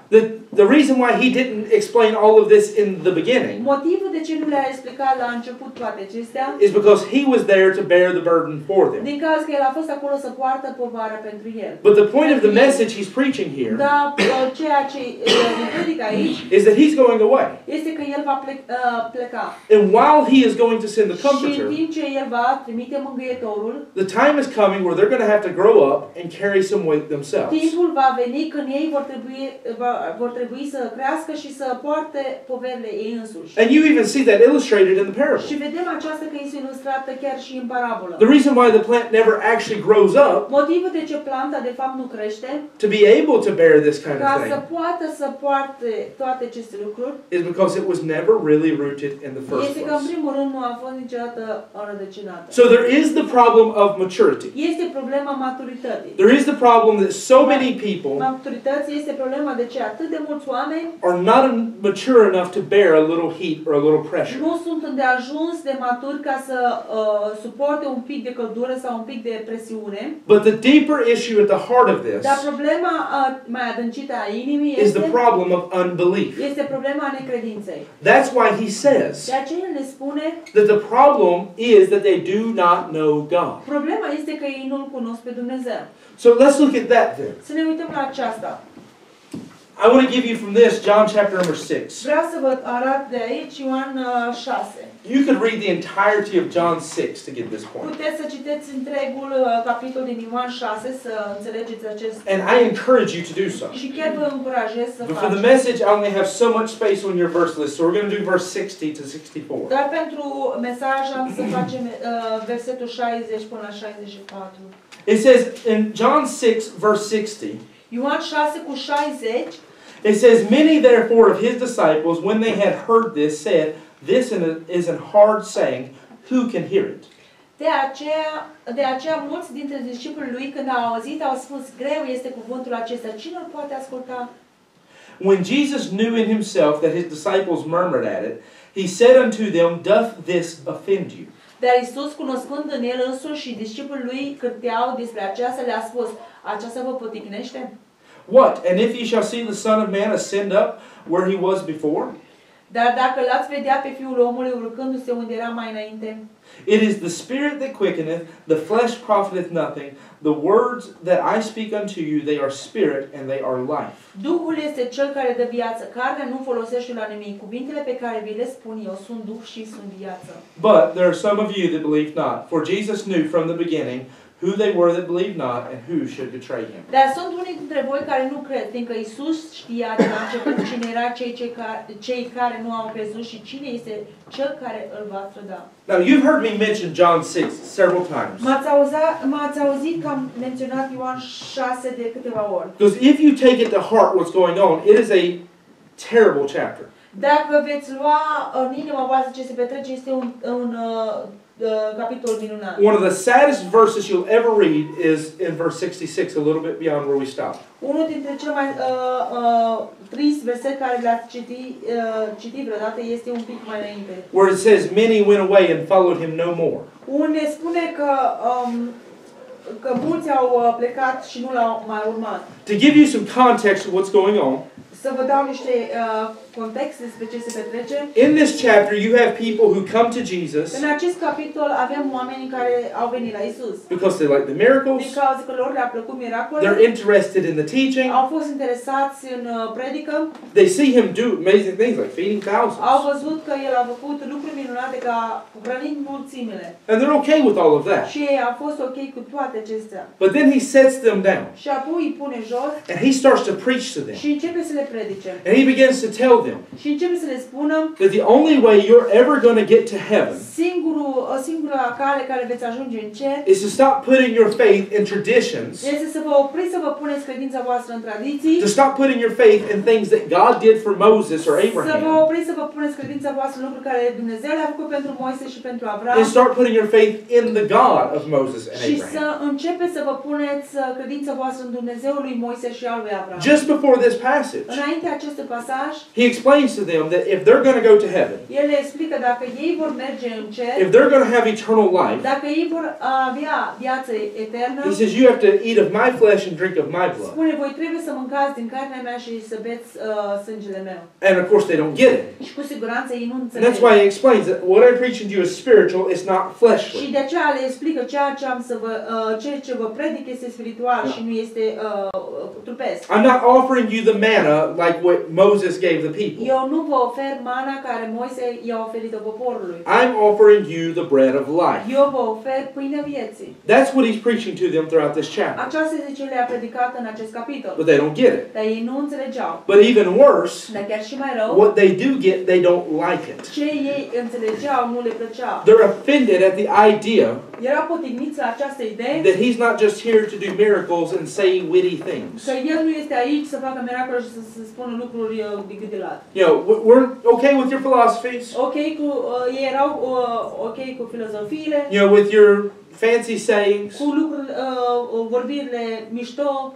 The reason why he didn't explain all of this in the beginning Motivul de ce nu le-a explicat la început toate acestea is because he was there to bear the burden for them. din cauza că el a fost acolo să poartă povara pentru el. But the point of the message he's preaching here Dar ceea ce predică aici is that he's going away. este că el va pleca. And while he is going to send the Și în comforter, timp ce el va trimite mângâietorul, the time is coming where they're going to have to grow up and carry some weight themselves. timpul va veni când ei vor trebui să crească și să poarte poverile ei însuși. And you even see that illustrated in the Și parable. vedem aceasta că este ilustrată chiar și în parabolă. The reason why the plant never actually grows up Motivul de ce planta de fapt nu crește, to be able to bear this kind ca of să thing poată să poarte toate aceste lucruri, is because it was never really rooted in the first este că în place. primul rând nu a fost niciodată înrădăcinată. So there is the problem of maturity. Este problema maturității. There is the problem that so many people maturității este problema de ce atât de mulți oameni are not mature enough to bear a little heat or a little pressure. nu sunt îndeajuns de maturi ca să suporte un pic de căldură sau un pic de presiune. But the deeper issue at the heart of this Dar problema mai adâncită a inimii is the problem of unbelief. este problema necredinței. That's why he says De aceea ne spune that the problem is that they do not know God. problema este că ei nu-L cunosc pe Dumnezeu. So let's look at that then. Să ne uităm la aceasta. I want to give you from this John chapter number 6. Vreau să vă arăt de aici Ioan 6. You could read the entirety of John 6 to get this point. Puteți să citeți întregul capitol din Ioan 6 să înțelegeți acest. And I encourage you to do so. Și chiar vă încurajez să But for the faceți. message, I only have so much space on your verse list, so we're going to do verse 60 to 64. Dar pentru mesaj am să facem versetul 60 până la 64. It says in John 6, verse 60, Ioan 6 cu 60. it says, Many therefore of his disciples, when they had heard this, said, This is an hard saying, who can hear it? De aceea mulți dintre discipolii lui, când au auzit, au spus, greu este cuvântul acesta, cine îl poate asculta? When Jesus knew in himself that his disciples murmured at it, he said unto them, Doth this offend you? Dar Iisus, cunoscând în el însuși și discipolii lui cârteau despre aceasta, le-a spus, aceasta vă poticnește? What? And if ye shall see the Son of Man ascend up where he was before? Dar dacă l-ați vedea pe Fiul omului urcându-se unde era mai înainte, It is the Spirit that quickeneth, the flesh profiteth nothing. The words that I speak unto you, they are spirit and they are life. Duhul este cel care dă viață, carnea nu folosește la nimic. Cuvintele pe care vi le spun eu sunt Duh și sunt viață. But there are some of you that believe not. For Jesus knew from the beginning who they were that believed not and who should betray him. Dar sunt unii dintre voi care nu cred, fiindcă Iisus știa de la început cine era cei care nu au crezut și cine este cel care îl va trăda. Now you've heard me mention John 6 several times. M-ați auzit că am menționat Ioan 6 de câteva ori. Because if you take it to heart what's going on, it is a terrible chapter. Dacă veți lua în inima voastră ce se petrece, este un capitol minunat. One of the saddest verses you'll ever read is in verse 66, a little bit beyond where we stopped. Unul dintre cele mai trist verset care le-ați citit vreodată este un pic mai înainte. Where it says, Many went away and followed him no more. Unde spune că mulți au plecat și nu l-au mai urmat. To give you some context of what's going on, Să vă dau niște context despre ce se petrece. in this chapter you have people who come to Jesus În acest capitol avem oameni care au venit la Isus. because they like the miracles, Din cauza că lor le-a plăcut miracolele. they're interested in the teaching, Au fost interesați în predică. they see him do amazing things like feeding Au thousands, văzut că el a făcut lucruri minunate ca hrănind mulțimile. and they're okay with all of that. Și ei au fost ok cu toate acestea. But then he sets them down Și apoi îi pune jos and he starts to preach to them, și începe să le predice. and he begins to tell them Și începe să le spună that the only way you're ever going to get to heaven singura cale care veți ajunge în cer is to stop putting your faith in traditions, este să vă opriți să vă puneți credința voastră în tradiții, to stop putting your faith in things that God did for Moses or să vă Abraham, opriți să vă puneți credința voastră în lucruri care Dumnezeu le-a făcut pentru Moise și pentru Avram and start putting your faith in the God of Moses and și Abraham. să începeți să vă puneți credința voastră în Dumnezeul lui Moise și al lui Avram. Just before this passage, Înainte acestui pasaj, he explains to them that if they're going to go to heaven, el le explică dacă ei vor merge în cer, if they're going to have eternal life, dacă ei vor avea viață eternă, he says, you have to eat of my flesh and drink of my blood. spune, voi trebuie să mâncați din carnea mea și să beți sângele meu. And of course, they don't get it. Și cu siguranță ei nu And înțeleg. that's why he explains that what I'm preaching to you is spiritual, it's not Și fleshly. de aceea le explică ceea ce vă predic este spiritual și nu este trupesc. I'm not offering you the manna like what Moses gave the people. Eu nu vă ofer mana care Moise i-a oferit-o poporului. I'm offering you the bread of life. Eu vă ofer pâinea vieții. That's what he's preaching to them throughout this chapter. Aceasta este ce le-a predicat în acest capitol. But they don't get it. Dar ei nu înțelegeau. But even worse, Dar chiar și mai rău, what they do get, they don't like it. ce ei înțelegeau nu le plăceau. They're offended at the idea Erau potigniți la această idee that he's not just here to do miracles and say witty things. că el nu este aici să facă miracole și să spună lucruri de gât de lat. You know, we're okay with your philosophies. Ei erau ok cu filozofiile, You know, with your fancy sayings. cu lucruri, vorbirile mișto.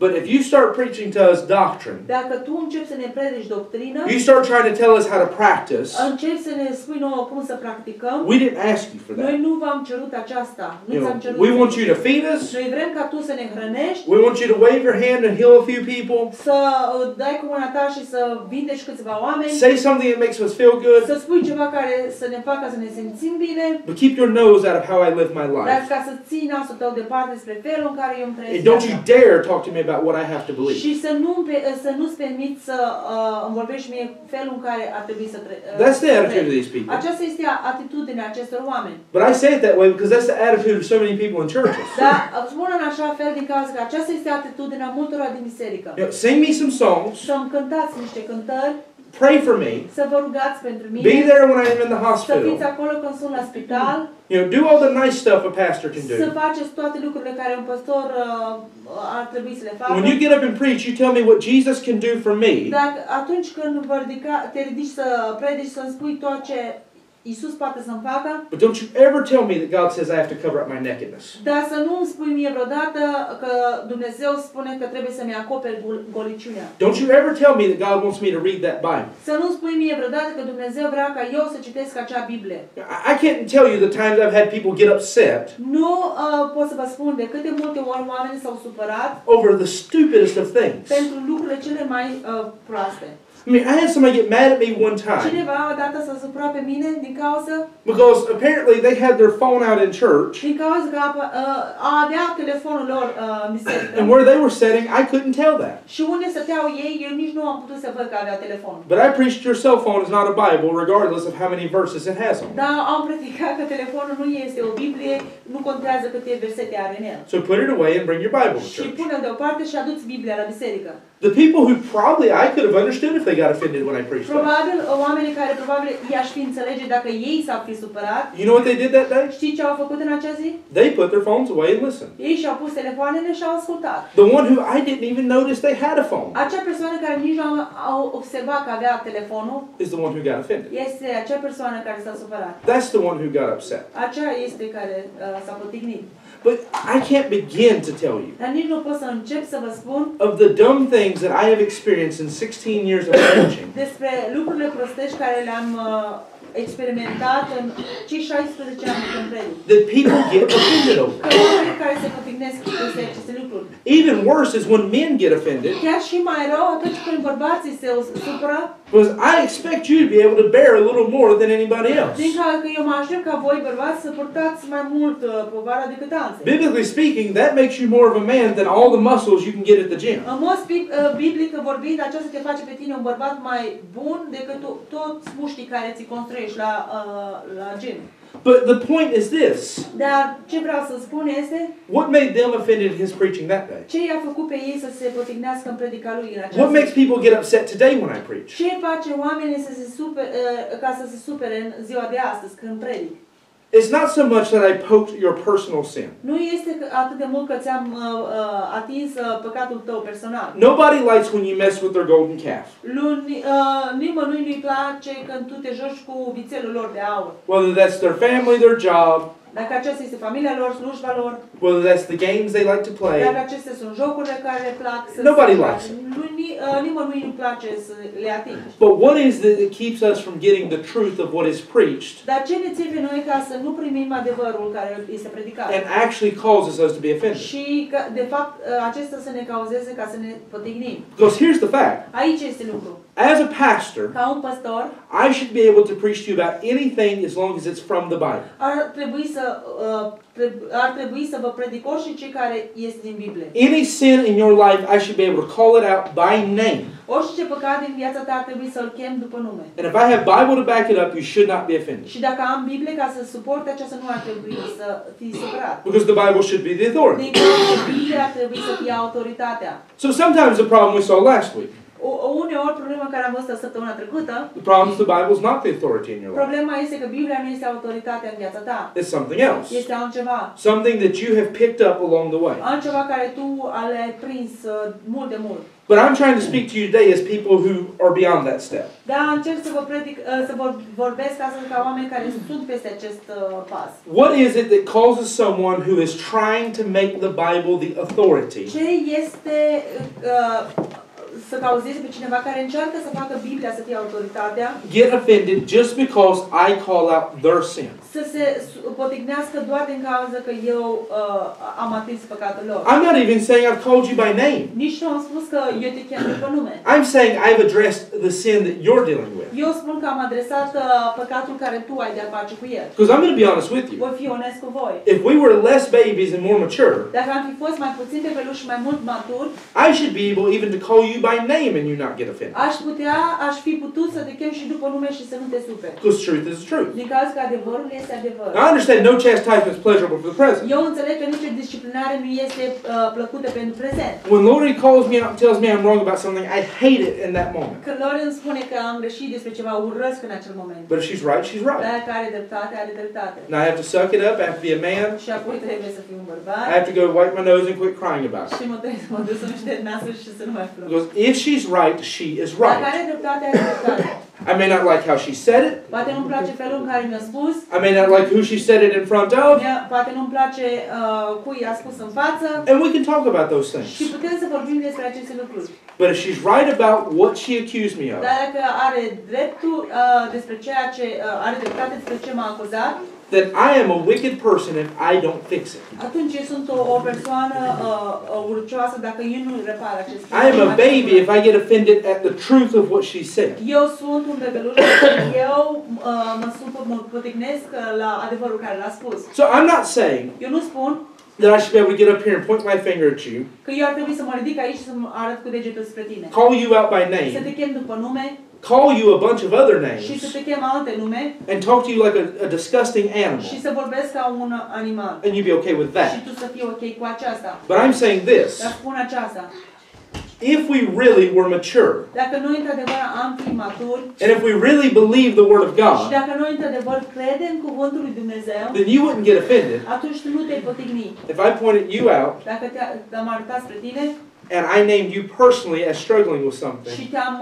But if you start preaching to us doctrine, Dacă tu începi să ne predici doctrină, you start trying to tell us how to practice, începi să ne spui nouă cum să practicăm, we didn't ask you for noi that. nu v-am cerut aceasta. Nu You ți-am know, cerut. we want you to feed us. Noi vrem ca tu să ne hrănești, We want you to wave your hand and heal a few people. să dai cu mâna ta și să vindești câțiva oameni, Say something that makes us feel good. să spui ceva care să ne facă să ne simțim bine, But keep your nose out of how I live my dar life. ca să ții nasul tău departe spre felul în care eu îmi trăiesc And don't you viața. dare talk to me about what I have to believe. Și să nu-ți permiți să îmi vorbești mie felul în care ar trebui să That's the attitude of these people. Aceasta este atitudinea acestor oameni. But I say it that way because that's the attitude of so many people in churches. Dar spun în așa fel din cauza că aceasta este atitudinea multora din biserică. You know, sing me some songs. Să-mi cântați niște cântări, Pray for me. să vă rugați pentru Be mine, there when I am in the să hospital. fiți acolo când sunt la spital, You know, do all the nice stuff a pastor can să do. faceți toate lucrurile care un pastor ar trebui să le facă. When you get up and preach, you tell me what Jesus can do for me. Dar atunci când te ridici să predici, să-mi spui tot ce Iisus poate să-mi facă, But don't you ever tell me that God says I have to cover up my nakedness. dar să nu îmi spui mie vreodată că Dumnezeu spune că trebuie să-mi acoperi goliciunea. Don't you ever tell me that God wants me to read that Bible. Să nu spui mie vreodată că Dumnezeu vrea ca eu să citesc acea Biblie. I can't tell you the times I've had people get upset Nu pot să vă spun de câte multe ori oamenii s-au supărat over the stupidest of things. pentru lucrurile cele mai proaste. I mean, I had somebody get mad at me one time Cineva odată s-a supărat pe mine din cauza because apparently they had their phone out in church, că avea telefonul lor în biserică. and where they were sitting, I couldn't tell that. Și unde stăteau ei, eu nici nu am putut să văd că avea telefonul. But I preached your cell phone is not a Bible, regardless of how many verses it has on it. Dar am predicat că telefonul nu este o Biblie, nu contează câte versete are în el. So put it away and bring your Bible to Și church. pune-l deoparte și aduți Biblia la biserică. The people who probably I could have understood if they got offended when I preached that. Probabil, oamenii care probabil i-aș fi înțelege dacă ei s-ar fi supărat. You know what they did that day? Știi ce au făcut în acea zi? They put their phones away and listened. Ei și-au pus telefoanele și au ascultat. The one who I didn't even notice they had a phone Acea persoană care nici nu au observat că avea telefonul, is the one who got offended. este acea persoană care s-a supărat. That's the one who got upset. Acea este care s-a potignit. But I can't begin to tell you Dar nici nu pot să încep să vă spun of the dumb things that I have experienced in 16 years of preaching. despre lucrurile prostești care le-am experimentat în cei 16 ani când predic. That people get offended over. Că oamenii care se potignesc peste aceste lucruri. Even worse is when men get offended, Chiar și mai rău atunci când bărbații se supără, because I expect you to be able to bear a little more than anybody else. din cauza că eu mă aștept ca voi bărbați să purtați mai mult povara decât alții. Biblically speaking, that makes you more of a man than all the muscles you can get at the gym. În mod biblic vorbind, aceasta te face pe tine un bărbat mai bun decât toți mușchii care ți construiești la gym. But the point is this. Dar ce vreau să spun este, What made them offended in his preaching that day? ce i-a făcut pe ei să se potignească în predica lui în această What makes people get upset today when I preach? Ce face oamenii ca să se supere în ziua de astăzi când predic? It's not so much that I poked your personal sin. Nu este atât de mult că ți-am atins păcatul tău personal. Nobody likes when you mess with their golden calf. Nimănui nu-i place când tu te joci cu vițelul lor de aur. Whether that's their family, their job, Dacă aceasta este familia lor, slujba lor, whether that's the games they like to play. dacă acestea sunt jocurile care le plac să Nobody likes it. Nimănui nu-i place să le atingă. But what is it that keeps us from getting the truth of what is preached Dar ce ne ține pe noi ca să nu primim adevărul care este predicat? and actually causes us to be offended? Și că, de fapt, acesta să ne cauzeze ca să ne potignim. Because here's the fact. Aici este lucru. As a pastor, Ca un păstor, I should be able to preach to you about anything as long as it's from the Bible. ar trebui să vă predic orice ce care este din Biblie. Any sin in your life, I should be able to call it out by name. Orice păcat din viața ta ar trebui să-l chem după nume. And if I have Bible to back it up, you should not be offended. Și dacă am Biblie ca să suporte aceasta, nu ar trebui să fii supărat. Because the Bible should be the authority. Din cauza că Biblia ar trebui să fie autoritatea. So sometimes the problem we saw last week. Uneori problema care am văzut săptămâna trecută, The problem is the Bible is not the authority in your life. problema este că Biblia nu este autoritatea în viața ta. It's something else. Este altceva. Something that you have picked up along the way. Altceva care tu le-ai prins mult de mult. But I'm trying to speak to you today as people who are beyond that step. Da, încerc să vă predic, să vorbesc astăzi ca oameni care sunt peste acest pas. What is it that causes someone who is trying to make the Bible the authority? Ce este să cauzeze pe cineva care încearcă să facă Biblia să fie autoritatea? Get offended just because I call out their sin. Să se potignească doar din cauza că eu am atins păcatul lor. I'm not even saying I've called you by name. Nici nu am spus că eu te chem după nume. I'm saying I've addressed the sin that you're dealing with. Eu spun că am adresat păcatul care tu ai de-a face cu el. Because I'm going to be honest with you. Voi fi onest cu voi. If we were less babies and more mature, Dacă am fi fost mai puțin de peluși și mai mult matur, I should be able even to call you by name and you not get offended. aș fi putut să te chem și după nume și să nu te superi. Because truth is truth. Din cauza că adevărul este adevăr. Now, I understand no chastisement is pleasurable for the present. Eu înțeleg că nicio disciplinare nu este plăcută pentru prezent. When Lori calls me out and tells me I'm wrong about something, I hate it in that moment. Când Lori îmi spune că am greșit despre ceva, urăsc în acel moment. But if she's right, she's right. Dacă are dreptate, are dreptate. Now I have to suck it up, I have to be a man. Și apoi trebuie să fiu un bărbat. I have to go wipe my nose and quit crying about it. Și mă trebuie să mă duc să-mi șterg nasul și să nu mai plâng. Because if she's right, she is Dacă right. are dreptate, are dreptate. I may not like how she said it. Poate nu-mi place felul în care mi-a spus. I may not like who she said it in front of. Poate nu-mi place cui i-a spus în față. And we can talk about those Și things. putem să vorbim despre aceste lucruri. But if she's right about what she accused me of, Dar dacă are dreptul despre ceea ce are dreptate despre ce m-a acuzat, then I am a wicked person if I don't fix it. atunci eu sunt o persoană urcioasă dacă eu nu repar acest lucru. I am a baby if I get offended at the truth of what she said. Eu sunt un bebeluș dacă eu mă potignesc la adevărul care l-a spus. So I'm not saying Eu nu spun that I should be able to get up here and point my finger at you, că eu ar trebui să mă ridic aici și să mă arăt cu degetul spre tine. call you out by Să name, te chem după nume call you a bunch of other și să names, te chem alte nume and talk to you like a disgusting animal, și să vorbesc ca un animal. and you'd be okay with Și that. tu să fii ok cu aceasta. But I'm saying this, Dar spun aceasta. if we really were mature, Dacă noi într-adevăr am fi maturi and if we really believe the Word of și God, dacă noi într-adevăr credem cuvântul lui Dumnezeu, then you wouldn't get offended atunci tu nu te-ai potigni. if I pointed you out Dacă te-am arătat spre tine and I named you personally as struggling with și something te-am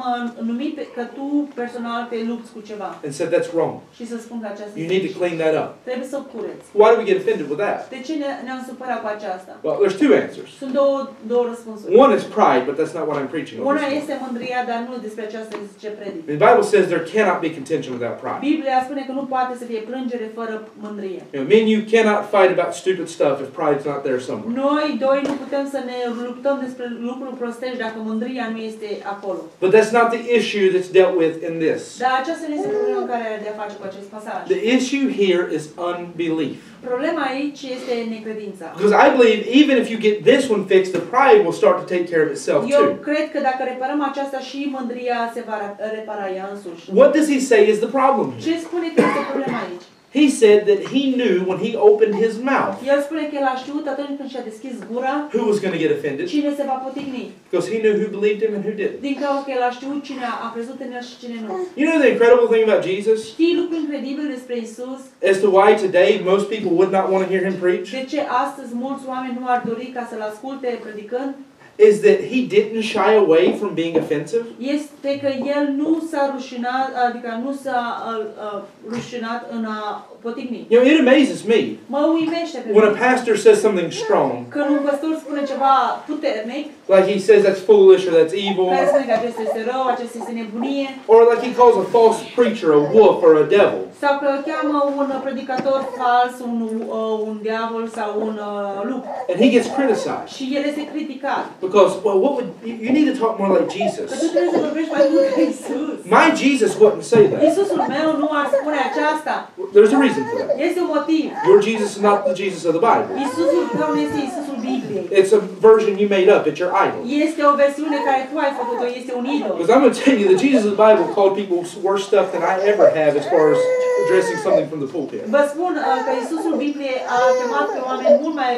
numit că tu personal te lupți cu ceva and said that's wrong. și să spun că aceasta You need to clean that up. trebuie să o cureți. Why do we get offended with that? De ce ne-am supărat cu aceasta? Well, there's two answers. Sunt două răspunsuri. One is pride, but that's not what I'm preaching on. Una este mândria, dar nu despre aceasta zice predic. The Bible says there cannot be contention without pride. Biblia spune că nu poate să fie plângere fără mândrie. You know, me and you cannot fight about stupid stuff if pride's not there somewhere. Noi doi nu putem să ne luptăm despre lucruri prostești dacă mândria nu este acolo. But that's not the issue that's dealt with in this. Dar aceasta nu este problema care are de a face cu acest pasaj. The issue here is unbelief. Problema aici este necredința. Because I believe even if you get this one fixed, the pride will start to take care of itself Eu too. cred că dacă reparăm aceasta și mândria se va repara ea însuși. What does he say is the problem here? Ce spune că este problema aici? He said that he knew when he opened his mouth El spune că el a știut atunci când și-a deschis gura who was going to get offended cine se va potigni. because he knew who believed him and who didn't. Din cauza că el a știut cine a crezut în el și cine nu. You know the incredible thing about Jesus? Știi lucruri incredibile despre Isus? As to why today most people would not want to hear him preach? De ce astăzi mulți oameni nu ar dori ca să-l asculte predicând? Is that he didn't shy away from being offensive? Este că el nu s-a rușinat, adică nu s-a rușinat în a potigni. You know, it amazes me Mă uimește pe when a mine. pastor says something strong, Când un păstor spune ceva puternic, like he says that's foolish or that's evil, care spune că acesta este rău, acesta este nebunie, or like he calls a false preacher a wolf or a devil. sau că cheamă un predicator fals, un diavol sau un lup. And he gets criticized. Și el este criticat. Because, well, you need to talk more like Că tu Jesus. trebuie să vorbești mai mult ca Isus. My Jesus wouldn't say that. Isusul meu nu ar spune aceasta. There's a reason for that. Este un motiv. Your Jesus is not the Jesus of the Bible. Iisusul tău nu este Iisusul Bibliei. It's a version you made up. It's your idol. Este o versiune care tu ai făcut-o, este un idol. Because I'm going to tell you, the Jesus of the Bible called people worse stuff than I ever have as far as addressing something from the pulpit. Vă spun că Iisusul Bibliei a chemat pe oameni mult mai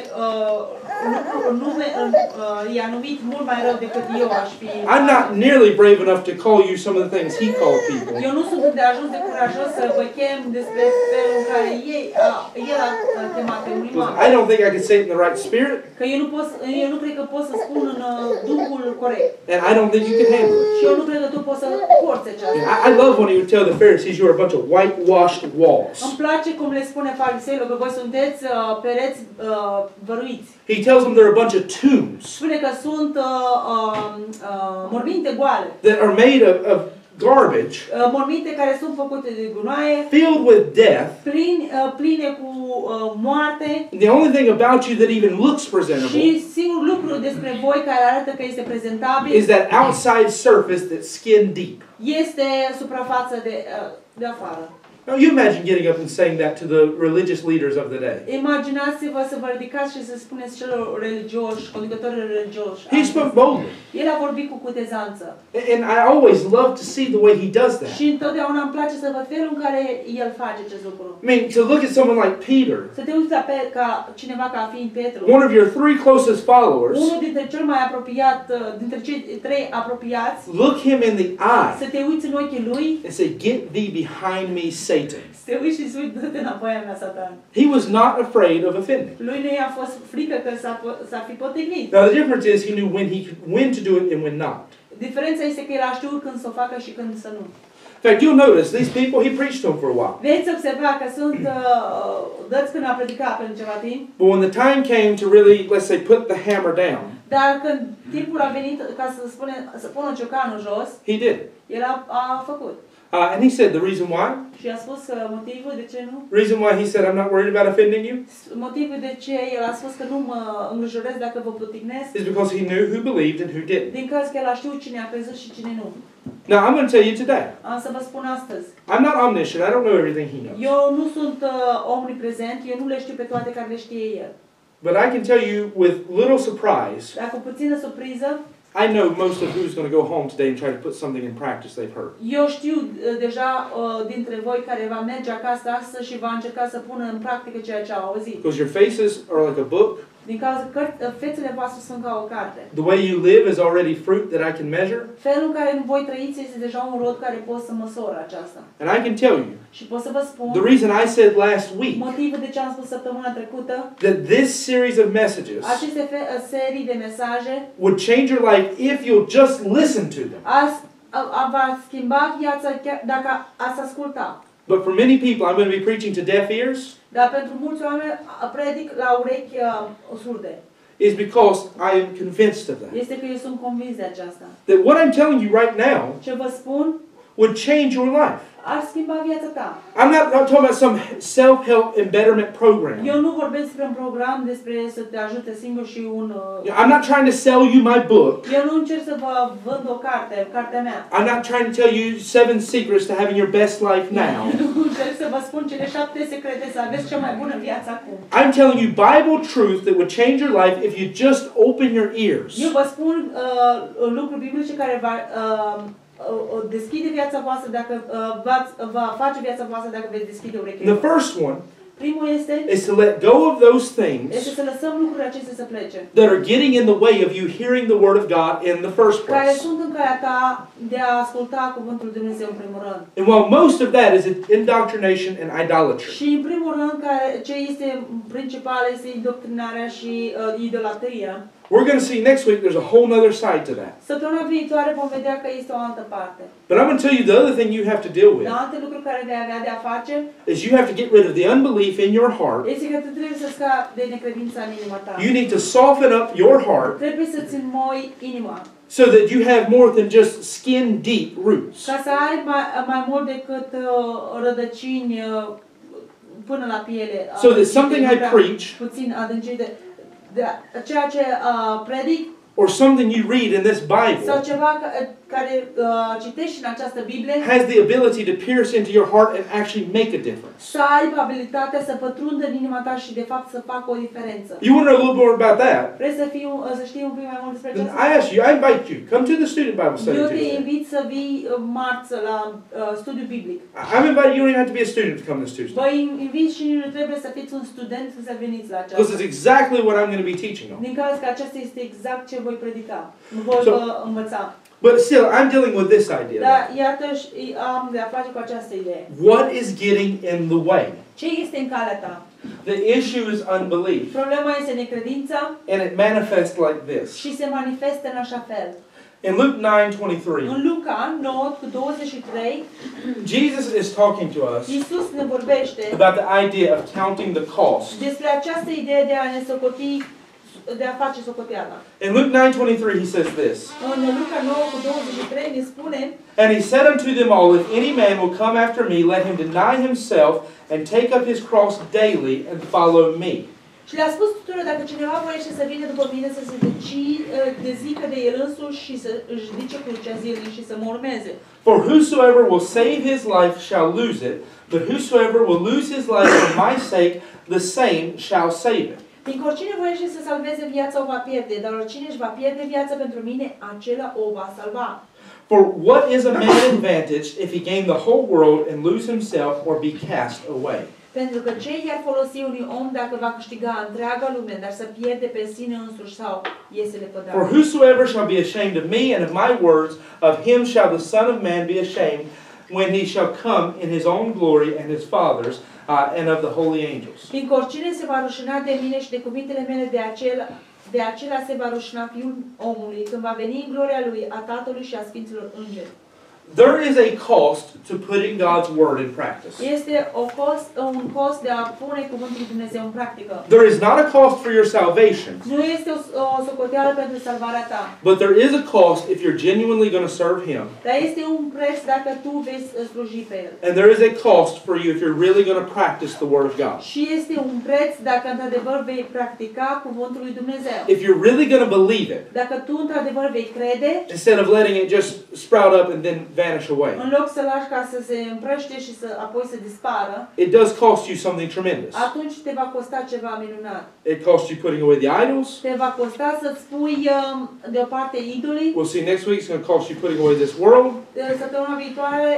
i-a numit mult mai rău decât eu aș fi. I'm not nearly brave enough to call you some of the things he called people. Eu nu sunt de ajuns de curajos să vă chem despre felul în care el a chemat pe unii oameni. I don't think I could say it in the right spirit. Că eu nu eu nu cred că pot să spun în duhul corect. And I don't think you can handle it. Și eu nu cred că tu poți să porți aceasta. I love when he would tell the Pharisees you are a bunch of whitewashed walls. Îmi place cum le spune fariseilor că voi sunteți pereți văruiți. He tells them they're a bunch of tombs Spune că sunt morminte goale. that are made of garbage, Morminte care sunt făcute de gunoaie, filled with death. pline cu moarte. The only thing about you that even looks presentable Și singurul lucru despre voi care arată că este prezentabil is that outside surface that's skin deep. este suprafața de afară. Now you imagine getting up and saying that to the religious leaders of the day. Imaginați-vă să vă ridicați și să spuneți celor religioși, conducători religioși. He spoke boldly. El a vorbit cu cutezanță. And I always love to see the way he does that. Și întotdeauna îmi place să văd felul în care el face acest lucru. I mean, to look at someone like Peter, Să te uiți ca cineva ca fiind Petru. one of your three closest followers, Unul dintre cel mai apropiat, dintre cei trei apropiați. look him in the eye Să te uiți în ochii lui. and say, "Get thee behind me, Satan." Să te uiți și să uiți, du-te înapoi a mea, Satan. He was not afraid of offending. Lui nu i-a fost frică că s-ar fi potignit. Now the difference is he knew when to do it and when not. Diferența este că el a știut când să o facă și când să nu. In fact, you'll notice these people, he preached to them for a while. Veți observa că sunt dăți când a predicat pentru ceva timp, But when the time came to really, let's say, put the hammer down, dar când timpul a venit ca să pună ciocanul jos, he did. el a făcut. And he said the reason why? Și a spus motivul de ce nu? Reason why he said, "I'm not worried about offending you," Motivul de ce el a spus că nu mă îngrijorez dacă vă potignesc, is because he knew who believed and who didn't. din caz că el a știut cine a crezut și cine nu. Now, I'm going to tell you today, Am să vă spun astăzi. I'm not omniscient. I don't know everything he knows. Eu nu sunt omniprezent, eu nu le știu pe toate care le știe el. But I can tell you with little surprise, Dar cu puțină surpriză, I know most of who's going to go home today and try to put something in practice they've heard. eu știu deja dintre voi care va merge acasă astăzi și va încerca să pună în practică ceea ce au auzit. Because your faces are like a book. Din cauza că fețele voastre sunt ca o carte. The way you live is already fruit that I can measure. Felul în care voi trăiți este deja un rod care pot să măsor aceasta. And I can tell you, Și pot să vă spun, the reason I said last week motivul de ce am spus săptămâna trecută, that this series of messages aceste serii de mesaje would change your life if you'll just listen to them. va schimba viața dacă ați asculta. But for many people, I'm going to be preaching to deaf ears. Dar pentru mulți oameni predic la urechi surde. Is because I am convinced of that. Este că eu sunt convins de aceasta. That what I'm telling you right now Ce vă spun would change your life. ar schimba viața ta. I'm not talking about some self-help and betterment program. Eu nu vorbesc despre un program despre să te ajute singur și un I'm not trying to sell you my book. Eu nu încerc să vă vând o cartea mea. I'm not trying to tell you 7 secrets to having your best life now. Nu încerc să vă spun cele 7 secrete să aveți cea mai bună viață acum. I'm telling you Bible truth that would change your life if you just open your ears. Eu vă spun lucruri biblice care deschide viața voastră dacă va face viața voastră dacă veți deschide urechile. The first one Primul is to let go of those things este să lăsăm lucrurile acestea să plece. that are getting in the way of you hearing the word of God in the first Care place. sunt în calea ta de a asculta cuvântul lui Dumnezeu în primul rând. And while most of that is indoctrination and idolatry, Și în primul rând ce este principal este indoctrinarea și idolatria. we're going to see next week there's a whole other side to that. Săptămâna viitoare vom vedea că este o altă parte. But I'm going to tell you the other thing you have to deal with Alte lucruri care vei avea de a face is you have to get rid of the unbelief in your heart. este că tu trebuie să scapi de necredința în inima ta. You need to soften up your heart Trebuie să-ți înmoi inima. so that you have more than just skin deep roots. Ca să ai mai mult decât rădăcini până la piele. So that something I preach puțin adâncite. Ceea ce predic or something you read in this Bible sau ceva care citești în această Biblie has the ability to pierce into your heart and actually make a difference. să aibă abilitatea să pătrundă în inima ta și de fapt să facă o diferență. You want to know a little more about that? Vrei să știi un pic mai mult despre Then aceasta? I ask you, I invite you, come to the student Bible study Eu te Tuesday. invit să vii marți la studiu biblic. I'm inviting you, don't even have to be a student to come this Tuesday. Vă invit și nu trebuie să fiți un student să veniți la Because aceasta. it's exactly what I'm going to be teaching on. Din cauza că acesta este exact ce voi predica. Voi vă învăța. But still, I'm dealing with this idea. Dar iată, am de a face cu această idee. What is getting in the way? Ce este în calea ta? The issue is unbelief. Problema este necredința And it manifests like this. și se manifestă în așa fel. In Luke 9:23, În Luca 9:23, Jesus is talking to us Iisus ne vorbește about the idea of counting the cost. despre această idee de a ne socoti, de a face socoteala. In Luke 9:23 he says this. În Luca 9:23 ne spune: And he said unto them all, if any man will come after me, let him deny himself and take up his cross daily and follow me. Și le-a spus tuturor, dacă cineva voiește să vină după mine, să se dezică de el însuși și să își ridice crucea zilnic și să mă urmeze. For whosoever will save his life shall lose it, but whosoever will lose his life for my sake, the same shall save it. Fiindcă oricine voiește să salveze viața o va pierde, dar oricine își va pierde viața pentru mine, acela o va salva. For what is a man advantage if he gain the whole world and lose himself or be cast away? Pentru că ce i-ar folosi unui om dacă va câștiga întreaga lume, dar să pierde pe sine însuși sau iese lepădat? For whosoever shall be ashamed of me and of my words, of him shall the Son of Man be ashamed when he shall come in his own glory and his Father's and of the holy angels. Fiindcă oricine se va rușina de mine și de cuvintele mele, de acela se va rușina Fiul omului când va veni în gloria lui, a Tatălui și a Sfinților Îngeri. There is a cost to putting God's word in practice. Este un cost de a pune cuvântul lui Dumnezeu în practică. There is not a cost for your salvation. Nu este o socoteală pentru salvarea ta. But there is a cost if you're genuinely going to serve him. Dar este un preț dacă tu vei sluji pe el. And there is a cost for you if you're really going to practice the word of God. Și este un preț dacă într-adevăr vei practica cuvântul lui Dumnezeu. If you're really going to believe it, Dacă tu într-adevăr vei crede, instead of letting it just sprout up and then vanish away. în loc să lași ca să se împrăște și să apoi să dispară, It does cost you something tremendous. atunci te va costa ceva minunat. It costs you putting away the idols. Te va costa să-ți pui deoparte idolii. We'll see next week it's going to cost you putting away this world. Săptămâna viitoare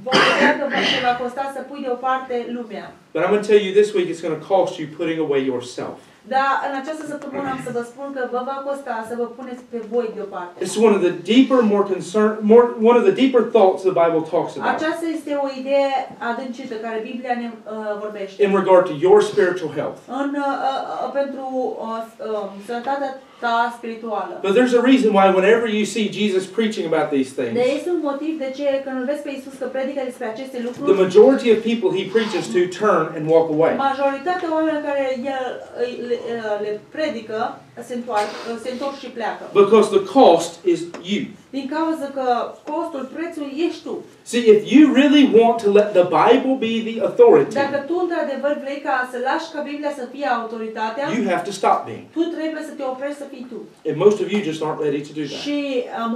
vom vedea că te va costa să pui deoparte lumea. But I'm going to tell you this week it's going to cost you putting away yourself. Dar în această săptămână am să vă spun că vă va costa să vă puneți pe voi deoparte. It's one of the deeper, one of the deeper thoughts the Bible talks about. Aceasta este o idee adâncită care Biblia ne vorbește. In regard to your spiritual health. Pentru sănătatea ta spirituală. But there's a reason why whenever you see Jesus preaching about these things, Dar este un motiv de ce când îl vezi pe Iisus că predică despre aceste lucruri, the majority of people he preaches to turn and walk away. majoritatea oamenilor care el le predică se întorc și pleacă. Because the cost is you. Din cauza că costul, prețul ești tu. See, if you really want to let the Bible be the authority, Dacă tu într-adevăr vrei ca să lași ca Biblia să fie autoritatea, you have to stop being. tu trebuie să te oprești să fii tu. And most of you just aren't ready to do that. Și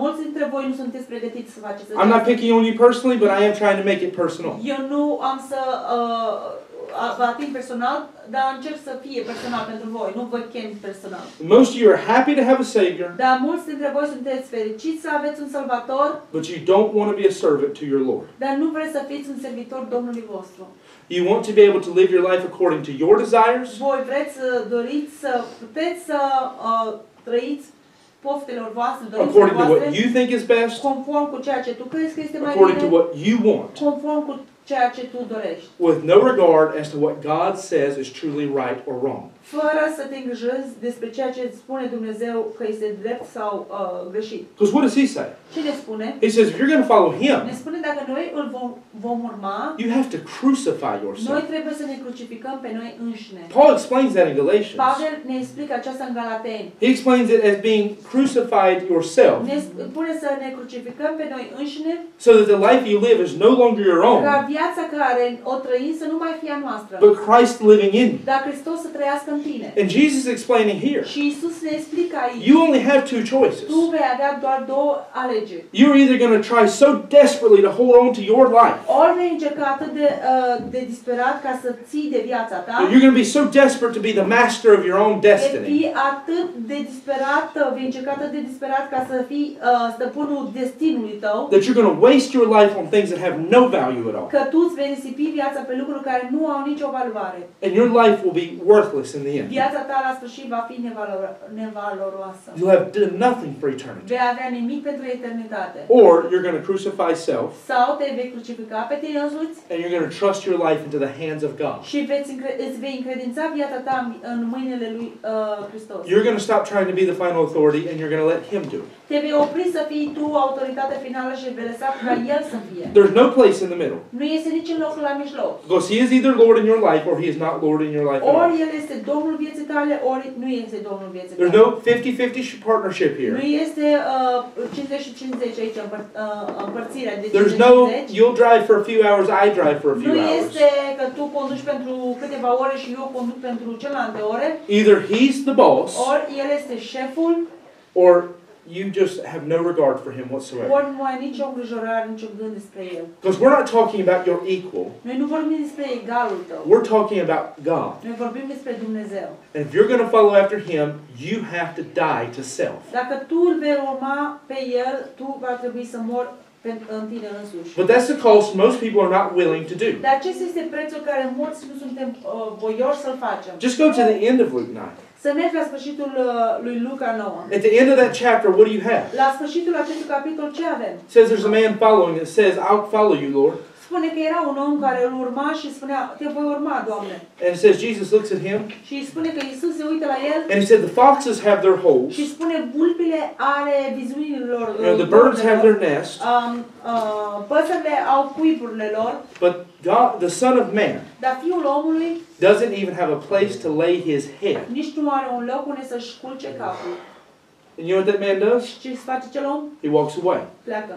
mulți dintre voi nu sunteți pregătiți să faceți I'm not asta. picking on you personally, but I am trying to make it personal. Eu nu am să vă ating personal, dar încerc să fie personal pentru voi, nu vă chem personal. Most of you are happy to have a Savior, Dar mulți dintre voi sunteți fericiți să aveți un salvator, but you don't want to be a servant to your Lord. dar nu vreți să fiți un servitor Domnului vostru. You want to be able to live your life according to your desires, Voi vreți să doriți să puteți să trăiți poftelor voastre, dorințele according to what voastre, you think is best, conform cu ceea ce tu crezi că este mai according to bine, what you want, conform cu ceea ce tu dorești. with no regard as to what God says is truly right or wrong. Fără să te îngrijorezi despre ceea ce spune Dumnezeu că este drept sau greșit. Because what does He say? Ce ne spune? He says, if you're going to follow Him, Ne spune dacă noi îl vom urma, you have to crucify noi yourself. trebuie să ne crucificăm pe noi înșine. Paul explains that in Galatians. Pavel ne explică aceasta în Galateni. He explains it as being crucified yourself, Ne spune să ne crucificăm pe noi înșine, so that the life you live is no longer your own, ca viața care o trăim să nu mai fie a noastră, but Christ living in you. dar Hristos să trăiască în tine. And Jesus is explaining here, Și Iisus ne explică aici. you only have two choices. Tu vei avea doar două alegeri. You're either going to try so desperately to hold on to your life, Ori vei încerca atât de disperat ca să ții de viața ta, that you're going to be so desperate to be the master of your own vei destiny, fi atât de disperat, vei încerca atât de disperat ca să fii stăpânul destinului tău, that you're going to waste your life on things that have no value at all. că tu îți vei risipi viața pe lucruri care nu au nicio valoare. And your life will be worthless in the end. Viața ta la sfârșit va fi nevaloroasă. You'll have done nothing for eternity. Vei avea nimic pentru eternitate. Or you're going to crucify self. Sau te vei crucifica pe tine însuți. And you're going to trust your life into the hands of God. Și îți vei încredința viața ta în mâinile lui Hristos. You're going to stop trying to be the final authority and you're going to let Him do it. Te vei opri să fii tu autoritatea finală și vei lăsa ca El să fie. There's no place in the middle. Nu este nici în locul la mijloc. Because He is either Lord in your life or He is not Lord in your life at all. Ori El este Domnul vieții tale, ori nu este Domnul vieții tale. There's no 50-50 partnership Nu here. este 50 și 50 aici împărțirea de 50-50. There's no, you'll drive for a few hours, I drive for a few Nu hours. este că tu conduci pentru câteva ore și eu conduc pentru celelalte ore. Either He's the boss Ori El este șeful, or you just have no regard for Him whatsoever. ori nu ai nicio îngrijorare, nicio gând despre El. Because we're not talking about your equal. Noi nu vorbim despre egalul tău. We're talking about God. Noi vorbim despre Dumnezeu. And if you're going to follow after Him, you have to die to self. Dacă tu îl vei urma pe El, tu va trebui să mori în tine însuși. But that's the cost most people are not willing to do. Dar acesta este prețul care mulți nu suntem voioși să-l facem. Just go to the end of Luke 9. Să mergi la sfârșitul lui Luca 9. At the end of that chapter, what do you have? La sfârșitul acestui capitol ce avem? It says there's a man following that says, I'll follow you, Lord. Spune că era un om care îl urma și spunea, te voi urma, Doamne. And it says Jesus looks at him. Și spune că Iisus se uită la el. And he said the foxes have their holes. Și spune vulpile are vizuinilor. The birds have their nest. Păsările au cuiburile lor. But God, the Son of Man, Dar Fiul omului doesn't even have a place to lay his head. nici nu are un loc unde să-și culce capul. And you know what that man does? Și ce face cel om? He walks away. Pleacă.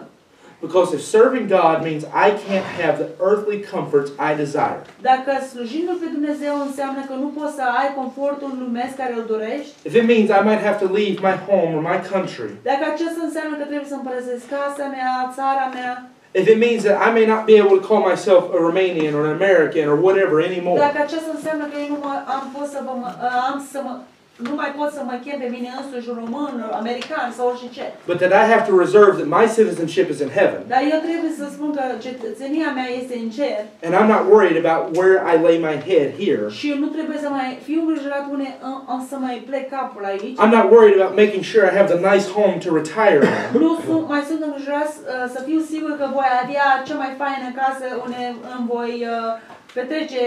Because if serving God means I can't have the earthly comforts I desire. Dacă slujindu-L pe Dumnezeu înseamnă că nu poți să ai confortul lumesc care îl dorești. If it means I might have to leave my home or my country. Dacă acesta înseamnă că trebuie să împărăsesc casa mea, țara mea. If it means that I may not be able to call myself a Romanian or an American or whatever anymore. Dacă acesta înseamnă că eu nu nu mai pot să mă chem pe mine însuși român, american sau orice. But that I have to reserve that my citizenship is in heaven. Dar eu trebuie să spun că cetățenia mea este în cer. And I'm not worried about where I lay my head here. Și eu nu trebuie să mai fiu îngrijorat să mai plec capul aici. I'm not worried about making sure I have the nice home to retire in. Nu mai sunt îngrijorat să fiu sigur că voi avea cea mai faină casă unde îmi voi petrece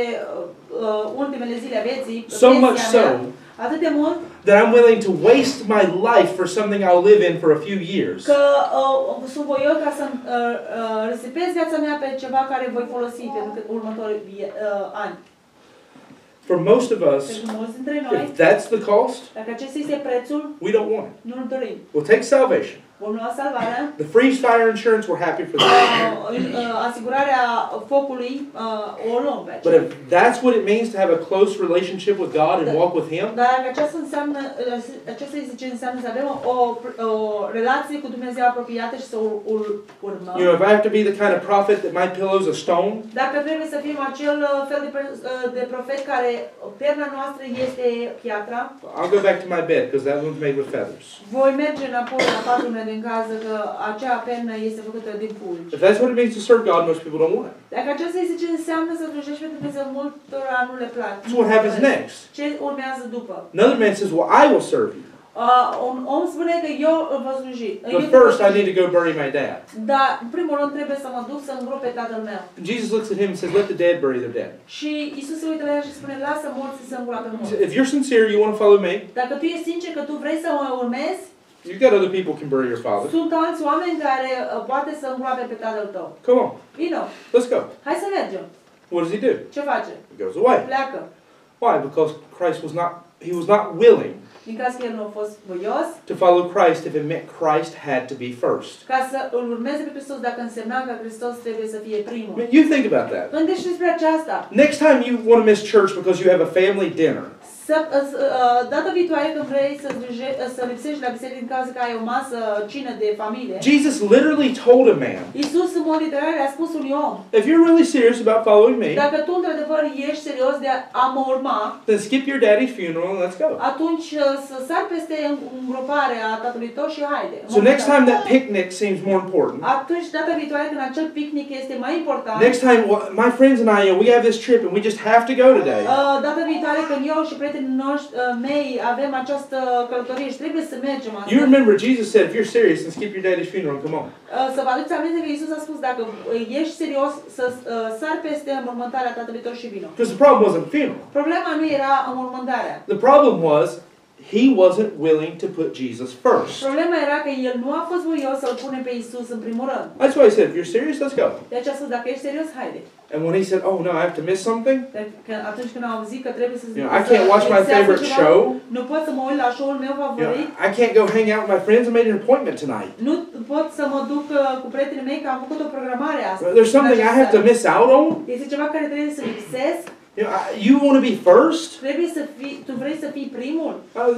ultimele zile a vieții. So much so atât de mult that I'm willing to waste my life for something I'll live in for a few years. Că sunt voios ca să risipez viața mea pe ceva care voi folosi pentru următorii ani. For most of us, Pentru mulți dintre noi, if that's the cost, dacă acesta este prețul, we don't want it. nu-l dorim. We'll take salvation. Vom lua salvarea. The freeze fire insurance, we're happy for that. Asigurarea focului o luăm pe But aceea. if that's what it means to have a close relationship with God and walk with Him, Dar dacă aceasta este ce înseamnă să avem o relație cu Dumnezeu apropiată și să o urmăm. you know, if I have to be the kind of prophet that my pillow's a stone, Dacă trebuie să fim acel fel de profet care perna noastră este piatra, I'll go back to my bed because that one's made with feathers. voi merge înapoi la patul meu din casă că acea pernă este făcută din fulgi. If that's what it means to serve God, most people don't want it. Dacă aceasta este ce înseamnă să slujești pe Dumnezeu, multora nu le place. So what happens next? Ce urmează după? Another man says, well, I will serve you. Un om spune că eu îl voi sluji. But first I need to go bury my dad. Dar, în primul rând, trebuie să mă duc să îngrop pe tatăl meu. And Jesus looks at him and says, let the dead bury their dead. Și Iisus se uită la el și spune, lasă morții să îngroape morți. If you're sincere, you want to follow me, Dacă tu ești sincer că tu vrei să mă urmezi, you've got other people who can bury your father. sunt alți oameni care poate să îngroape pe tatăl tău. Come on, Vino, let's go. hai să mergem. What does he do? Ce face? He goes away. Pleacă. Why? Because he was not willing Din caz că el nu a fost voios, to follow Christ if it meant Christ had to be first. ca să îl urmeze pe Hristos dacă însemna că Hristos trebuie să fie primul. I mean, you think about that. Gândește despre aceasta. Next time you want to miss church because you have a family dinner, Data viitoare când vrei să lipsești la biserică din cauza că ai o masă, cină de familie, Jesus literally told a man, Iisus în mod literar a spus unui om, if you're really serious about following me, dacă tu într-adevăr ești serios de a mă urma, then skip your daddy's funeral funeral and let's go. Atunci să sar peste îngroparea tatălui tău și haide. So next time that picnic seems more important. Atunci data viitoare când acel picnic este mai important. Next time, my friends and I, we have this trip and we just have to go today. Data viitoare când eu și prietenii noștri mei avem această călătorie și trebuie să mergem astăzi. You remember Jesus said, if you're serious, then skip your daddy's funeral and come on. Să vă aduceți aminte că Iisus a spus dacă ești serios să sar peste înmormântarea tatălui tău și vino. Because the problem wasn't the funeral. Problema nu era înmormântarea. The problem was he wasn't willing to put Jesus first. Problema era că el nu a fost voios să-l pune pe Iisus în primul rând. That's why he said, if you're serious, let's go. De aceea a spus, dacă ești serios, haide. And when he said, oh no, I have to miss something. Atunci când au auzit că trebuie să I can't watch my favorite show. Nu pot să mă uit la show-ul meu favorit. I can't go hang out with my friends. I made an appointment tonight. Nu pot să mă duc cu prietenii mei că am făcut o programare astăzi. There's something I have to miss out on. Este ceva care trebuie să lipsesc. You want to be first? Trebuie să fii, tu vrei să fii primul?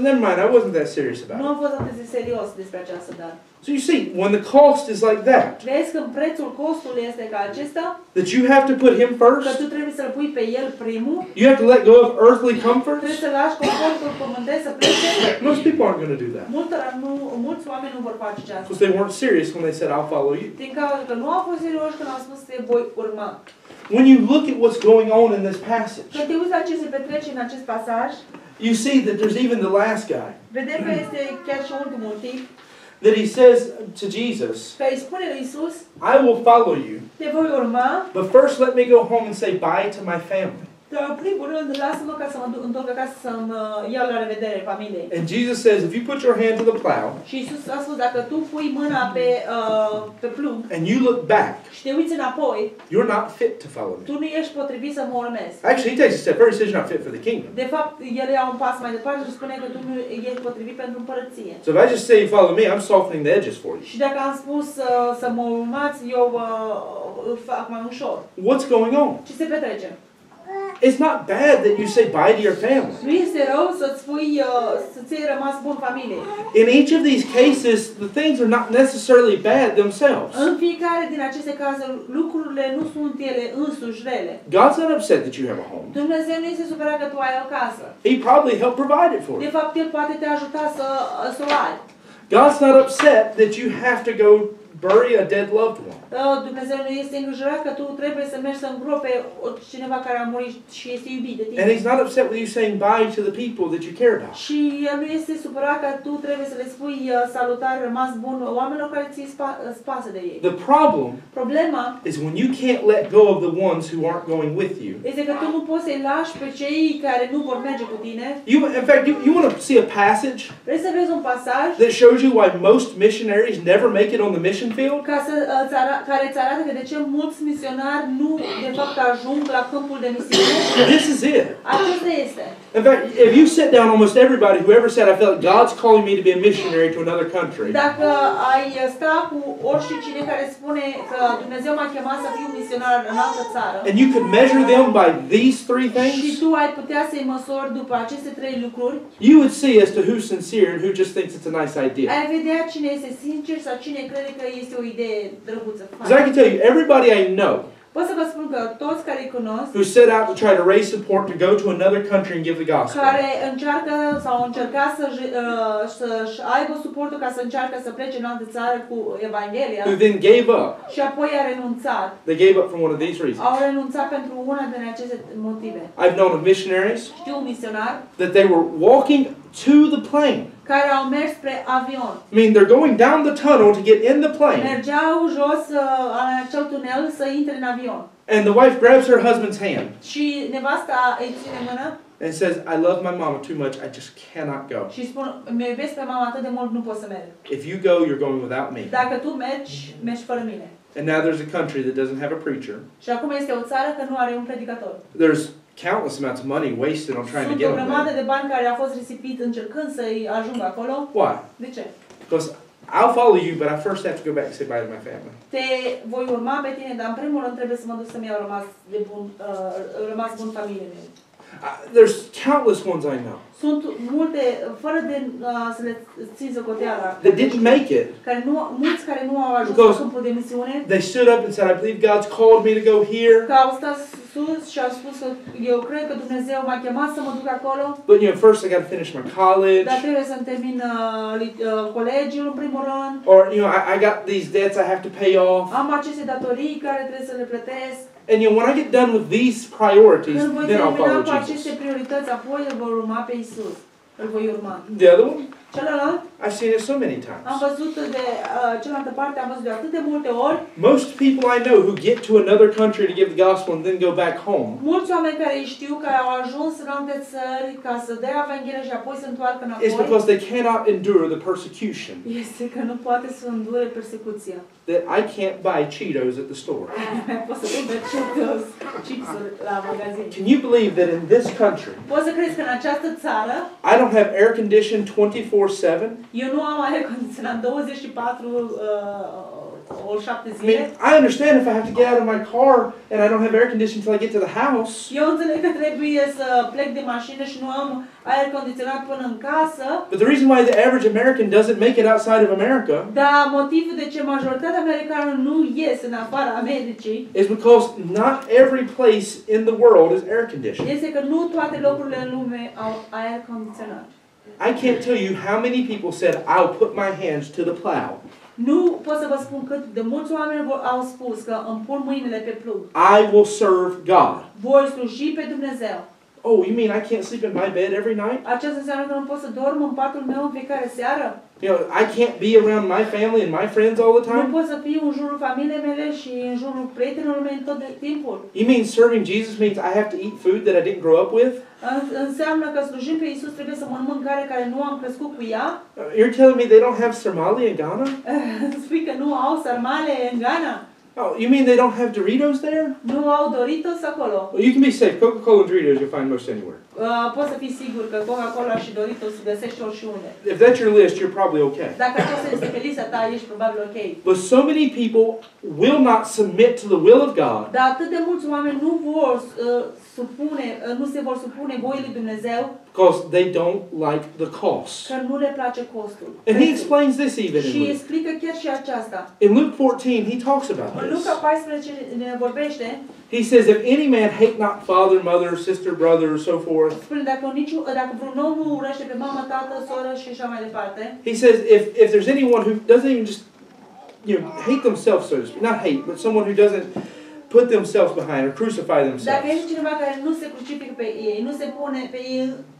Never mind, I wasn't that serious about it. Nu am fost atât de serios despre această dată. So you see, when the cost is like that, Vezi că prețul, costul este ca acesta, that you have to put him că first, tu trebuie să-l pui pe el primul, you have to let go of earthly comforts. trebuie să lași confortul pământesc să plece. Most people aren't going to do that. Mulți oameni nu vor face aceasta. Because they weren't serious when they said, I'll follow you. Din cauza că nu au fost serioși când au spus că voi urma. When you look at what's going on in this passage, Când te uiți la ce se petrece în acest pasaj, you see that there's even the last guy. vedem că este chiar și ultimul tip, That he says to Jesus, că îi spune lui Iisus, I will follow you, te voi urma, but first let me go home and say bye to my family. dar în primul rând lasă-mă ca să mă întorc acasă să-mi iau la revedere familiei. And Jesus says, if you put your hand to the plow, Și Iisus a spus, dacă tu pui mâna pe plug and you look back, și te uiți înapoi, you're not fit to follow me. tu nu ești potrivit să mă urmezi. Actually, he takes a step further. He says you're not fit for the kingdom. De fapt, el ia un pas mai departe și spune că tu nu ești potrivit pentru împărăție. So if I just say you follow me, I'm softening the edges for you. Și dacă am spus să mă urmați, eu fac mai ușor. What's going on? Ce se petrece? It's not bad that you say bye to your family. Nu este rău să-ți spui, să-ți iei rămas bun familiei. In each of these cases, the things are not necessarily bad themselves. În fiecare din aceste cazuri, lucrurile nu sunt ele însuși rele. God's not upset that you have a home. Dumnezeu nu este supărat că tu ai o casă. He probably helped provide it for De you. fapt, El poate te ajuta să o ai. God's not upset that you have to go bury a dead loved one. Dumnezeu nu este îngrijorat că tu trebuie să mergi să îngrope cineva care a murit și este iubit de tine. And He's not upset with you saying bye to the people that you care about. Și El nu este supărat că tu trebuie să le spui salutare, rămas bun oamenilor care ți-i pasă de ei. The problem Problema is when you can't let go of the ones who aren't going with you. este că tu nu poți să-i lași pe cei care nu vor merge cu tine. In fact, you want to see a passage Vrei să vezi un pasaj that shows you why most missionaries never make it on the mission field? care îți arată că de ce mulți misionari nu, de fapt, ajung la câmpul de misiune? This is it. Acesta este. In fact, if you sit down, almost everybody who ever said, I felt God's calling me to be a missionary to another country. Dacă ai sta cu oricine care spune că Dumnezeu m-a chemat să fiu misionar în altă țară, And you could measure them by these three și things, tu ai putea să-i măsori după aceste trei lucruri, you would see as to who's sincere and who just thinks it's a nice idea. ai vedea cine este sincer sau cine crede că este o idee drăguță. Because I can tell you, everybody I know Pot să vă spun că toți care îi cunosc, who set out to try to raise support to go to another country and give the gospel, care încearcă sau au încercat să-și aibă suportul ca să încearcă să plece în altă țară cu Evanghelia who then gave up, și apoi a renunțat. they gave up for one of these reasons. Au renunțat pentru una din aceste motive. I've known of missionaries Știu un misionar that they were walking to the plane. care au mers spre avion. I mean, they're going down the tunnel to get in the plane. Mergeau jos în acel tunel să intre în avion. And the wife grabs her husband's hand Și nevasta îi ține mâna and says, I love my mama too much, I just cannot go. și spun, mă iubesc pe mama atât de mult, nu pot să merg. If you go, you're going without me. Dacă tu mergi, mergi fără mine. And now there's a country that doesn't have a preacher. Și acum este o țară că nu are un predicator. There's countless amounts of money wasted on trying to Sunt get o them grămadă there. de bani care a fost risipit încercând să-i ajungă acolo. Why? De ce? Because I'll follow you, but I first have to go back and say bye to my family. Te voi urma pe tine, dar în primul rând trebuie să mă duc să-mi iau rămas bun familiei mele. There's countless ones I know Sunt multe, fără de să le țin socoteala, that didn't make it mulți care nu au ajuns because la câmpul de misiune, they stood up and said, I believe God's called me to go here. că au stat sus și au spus că eu cred că Dumnezeu m-a chemat să mă duc acolo, But first I got to finish my college. dar trebuie să-mi termin colegiul în primul rând. Or, I got these debts I have to pay off. Am aceste datorii care trebuie să le plătesc. And when I get done with these priorities, Când voi then I'll termina follow cu aceste Jesus. priorități, apoi îl voi urma pe Isus. Îl voi urma. The other one, Celălalt, I've seen it so many am times. văzut de cealaltă parte, am văzut de atât de multe ori. Most people I know who get to another country to give the gospel and then go back home, Mulți oameni care îi știu că au ajuns în alte țări ca să dea Evanghelia și apoi să întoarcă it's înapoi, because they cannot endure the persecution. este că nu poate să îndure persecuția. That I can't buy Cheetos at the store. Poți să cumperi chipsuri la magazin. Can you believe that in this country, Poți să crezi că în această țară I don't have air conditioned 24/7? eu nu am aer condiționat 24 ori 7 I zile. mean, I understand if I have to get out of my car and I don't have air conditioning until I get to the house. Eu înțeleg că trebuie să plec de mașină și nu am aer condiționat până în casă. But the reason why the average American doesn't make it outside of America Dar motivul de ce majoritatea americană nu ies în afara Americii is because not every place in the world is air conditioned. este că nu toate locurile în lume au aer condiționat. I can't tell you how many people said, I'll put my hands to the plow. Nu pot să vă spun cât de mulți oameni au spus că îmi pun mâinile pe plug. I will serve God. Voi sluji pe Dumnezeu. Oh, you mean I can't sleep in my bed every night? Aceasta înseamnă că nu pot să dorm în patul meu în fiecare seară? I can't be around my family and my friends all the Nu time? pot să fiu în jurul familiei mele și în jurul prietenilor mei tot timpul? You mean serving Jesus means I have to eat food that I didn't grow up with? Înseamnă că slujim pe Isus trebuie să mănânc mâncare care nu am crescut cu ea? You're telling me they don't have sarmale in Ghana? Spui că nu au sarmale în Ghana? Oh, you mean they don't have Doritos there? Nu au Doritos acolo? Well, you can be safe. Coca-Cola and Doritos you'll find most anywhere. Poți să fii sigur că Coca-Cola și Doritos se găsești oriunde. If that's your list, you're probably okay. Dacă aceasta este pe lista ta, ești probabil ok. But so many people will not submit to the will of God Dar atât de mulți oameni nu se vor supune voii lui Dumnezeu because they don't like the cost. că nu le place costul. And he explains this even in Și Luke. explică chiar și aceasta. In Luke 14, he talks about În Luca this. 14 ne vorbește, He says, if any man hate not father, mother, sister, brother, or so forth, spune dacă vreun om nu urăște pe mamă, tată, soră și așa mai departe. he says, if there's anyone who doesn't even just, hate themselves, so to speak, not hate, but someone who doesn't put themselves behind or crucify Dacă themselves. este cineva care nu se crucifică pe ei, nu se pune pe ei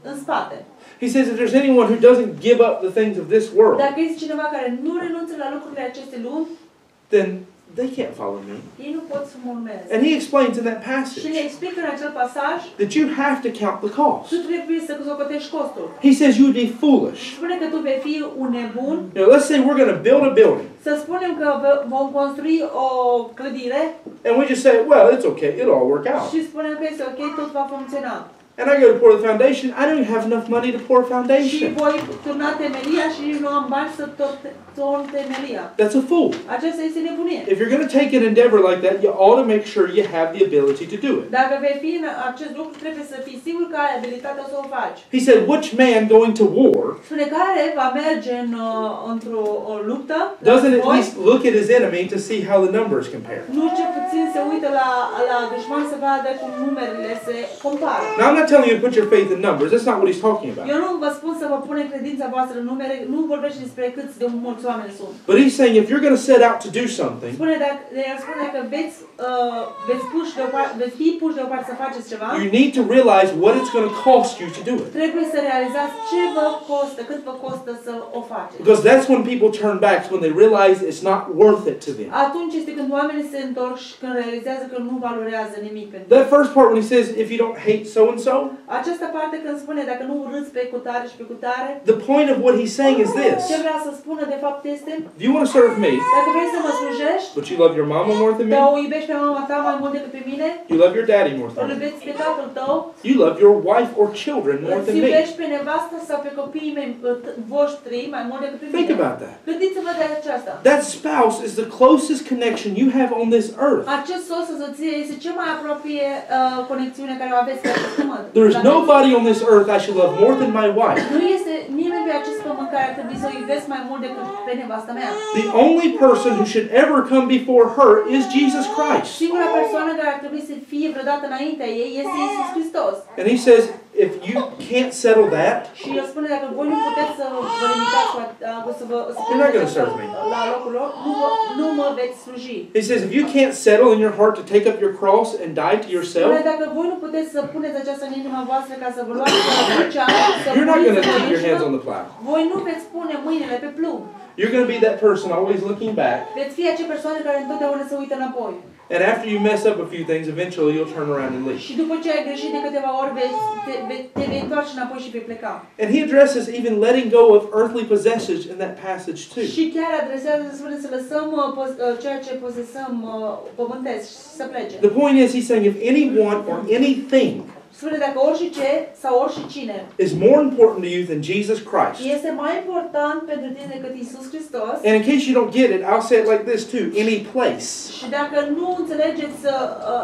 în spate. He says, if there's anyone who doesn't give up the things of this world, Dacă este cineva care nu renunță la lucrurile acestei lumi, then they can't follow me. ei nu pot să mă urmeze. And he explains in that Și passage ne explică în acel pasaj, that you have to count the cost. tu trebuie să socotești costul. He says you would be foolish. Spune că tu vei fi un nebun. Let's say we're going to build a building. Să spunem că vom construi o clădire And we just say, well, it's okay, it'll all work out. și spunem că este ok, tot va funcționa. And I go to pour the foundation, I don't even have enough money to pour a Și foundation. voi turna temelia și nici nu am bani să torn temelia. That's a fool. Aceasta este nebunie. If you're going to take an endeavor like that, you ought to make sure you have the ability to do it. Dacă vei fi în acest lucru, trebuie să fii sigur că ai abilitatea să o faci. He said, which man going to war Spune care va merge într-o luptă, doesn't at least look at his enemy to see how the numbers compare? nu ce puțin se uită la dușman să vadă cum numerele se compară. Now, I'm not telling you to put your faith in numbers. That's not what he's talking about. Eu nu vă spun să vă pune credința voastră în numere, nu vorbește despre câți de mulți oameni sunt. But he's saying if you're going to set out to do something, El spune că veți fi puși deoparte să faceți ceva, you need to realize what it's going to cost you to do it. trebuie să realizați ce vă costă, cât vă costă să o faceți. Because that's when people turn back, when they realize it's not worth it to them. Atunci este când oamenii se întorc și când realizează că nu valorează nimic pentru That first part when he says, if you don't hate so-and-so, această parte când spune dacă nu urâți pe cutare și pe cutare, the point of what he's saying is this. ce vrea să spună de fapt este, If you want to serve me, dacă vrei să mă slujești, but you love your mama more than me, dar o iubești pe mama ta mai mult decât pe mine, you love your daddy more îl than me, iubești pe tatăl tău, you love your wife or children more îți than me. iubești pe nevastă sau pe copiii mei voștri mai mult decât pe Think mine. about that. Gândiți-vă de aceasta. That spouse is the closest connection you have on this earth. Acest soț sau soție este cea mai apropie conexiune care o aveți pe acest pământ. There is nobody on this earth I should love more than my wife. Nu este nimeni pe acest pământ care ar trebui să o iubesc mai mult decât pe nevastă mea. The only person who should ever come before her is Jesus Christ. Singura persoană care ar trebui să fie vreodată înaintea ei este Iisus Hristos. And he says, if you can't settle that, Și el spune, dacă voi nu puteți să vă limitați să you're not going to serve me. la locul lor, nu mă veți sluji. He says, if you can't settle in your heart to take up your cross and die to yourself, Spune, dacă voi nu puteți să puneți aceasta în inima voastră ca să vă luați crucea, să you're not going to keep your muriți, hands on the plow. voi nu veți pune mâinile pe plug. You're going to be that person always looking back. Veți fi acea persoană care întotdeauna se uită înapoi. And after you mess up a few things, eventually you'll turn around and leave. Și după ce ai greșit de câteva ori, te vei întoarce înapoi și vei pleca. And he addresses even letting go of earthly possessions in that passage too. Și chiar adresează, spune, să lăsăm ceea ce posesăm pământesc și să plece. The point is, he's saying if anyone or anything Spune, dacă orice sau oricine is more important to you than Jesus Christ. este mai important pentru tine decât Iisus Hristos. And in case you don't get it, I'll say it like this too, any place. Și dacă nu înțelegeți,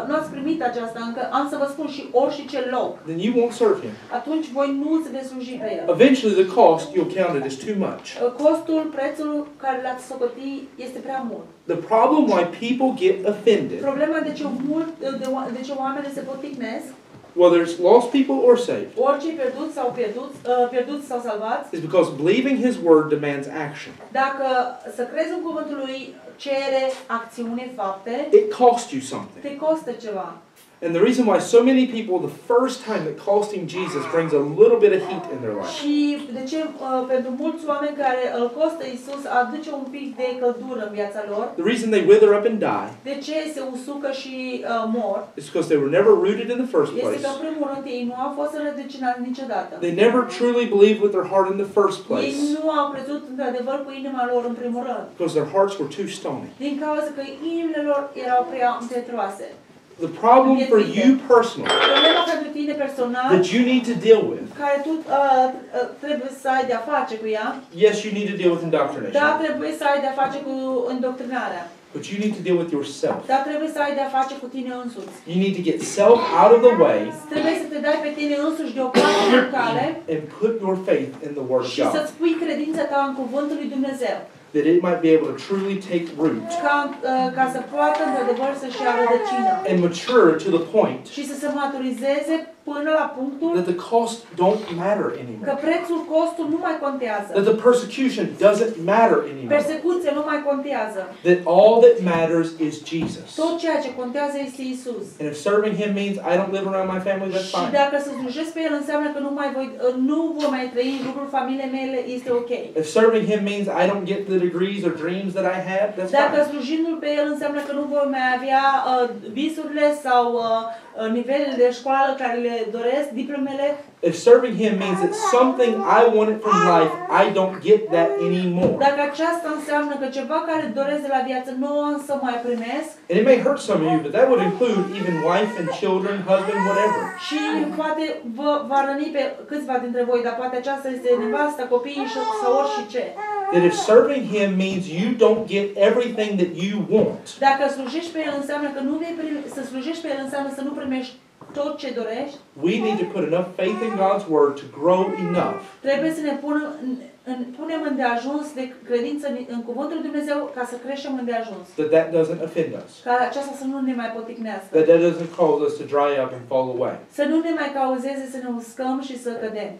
nu ați primit aceasta încă, am să vă spun și orice loc. Then you won't serve him. Atunci voi nu se veți sluji pe el. Eventually the cost, you'll count it as too much. Costul, prețul care l-ați socoti este prea mult. The problem why people get offended, Problema de ce oamenii se poticnesc, whether it's lost people or saved, orice pierduți sau salvați, is because believing his word demands action. dacă să crezi în cuvântul lui cere acțiune, fapte, It costs you something. te costă ceva. And the reason why so many people, the first time that costing Jesus brings a little bit of heat in their life, Și de ce pentru mulți oameni care îl costă Iisus aduce un pic de căldură în viața lor? the reason they wither up and die, De ce se usucă și mor? is because they were never rooted in the first Este place. că în primul rând ei nu au fost înrădăcinați niciodată. They never truly believed with their heart in the first Ei place nu au crezut într-adevăr cu inima lor în primul rând. because their hearts were too stony. Din cauza că inimile lor erau prea împietroase. The problem for you personally Problema pentru tine personal, that you need to deal with, care tu trebuie să ai de-a face cu ea, yes, you need to deal with dar indoctrination, trebuie să ai de-a face cu îndoctrinarea. but you need to deal with yourself. Dar trebuie să ai de-a face cu tine însuți. You need to get self out of the way Trebuie să te dai pe tine însuși deoparte din cale and put your faith in the Word of și God, să-ți pui credința ta în cuvântul lui Dumnezeu. that it might be able to truly take root Ca să poată într-adevăr să-și ia rădăcină. and mature to the point Și să se maturizeze până la punctul that the cost don't matter că anymore, prețul, costul nu mai contează. that the persecution doesn't matter anymore, Persecuția nu mai contează. that all that matters is Jesus. Tot ceea ce contează este Iisus. And if serving him means I don't live around my family, that's Și fine. dacă să slujesc pe el înseamnă că nu voi mai trăi în jurul familiei mele, este ok. If serving him means I don't get the degrees or dreams that I have, that's Dacă fine. slujindu-l pe el înseamnă că nu voi mai avea visurile sau nivelele de școală care le doresc, diplomele. If serving him means it's something I wanted from life, I don't get that anymore. Dacă aceasta înseamnă că ceva care doresc de la viață nu o să mai primesc, And it may hurt some of you, but that would include even wife and children, husband, whatever. și poate vă va răni pe câțiva dintre voi, dar poate aceasta este nevasta, copiii sau orice. That if serving him means you don't get everything that you want, Dacă slujești pe el înseamnă că nu vei primi, să slujești pe el înseamnă să nu primești tot ce dorești. we need to put enough faith in God's word to grow enough Trebuie să ne punem îndeajuns de credință în cuvântul lui Dumnezeu ca să creștem îndeajuns. that doesn't offend us. Ca aceasta să nu ne mai poticnească. That doesn't cause us to dry up and fall away. Să nu ne mai cauzeze să ne uscăm și să cădem.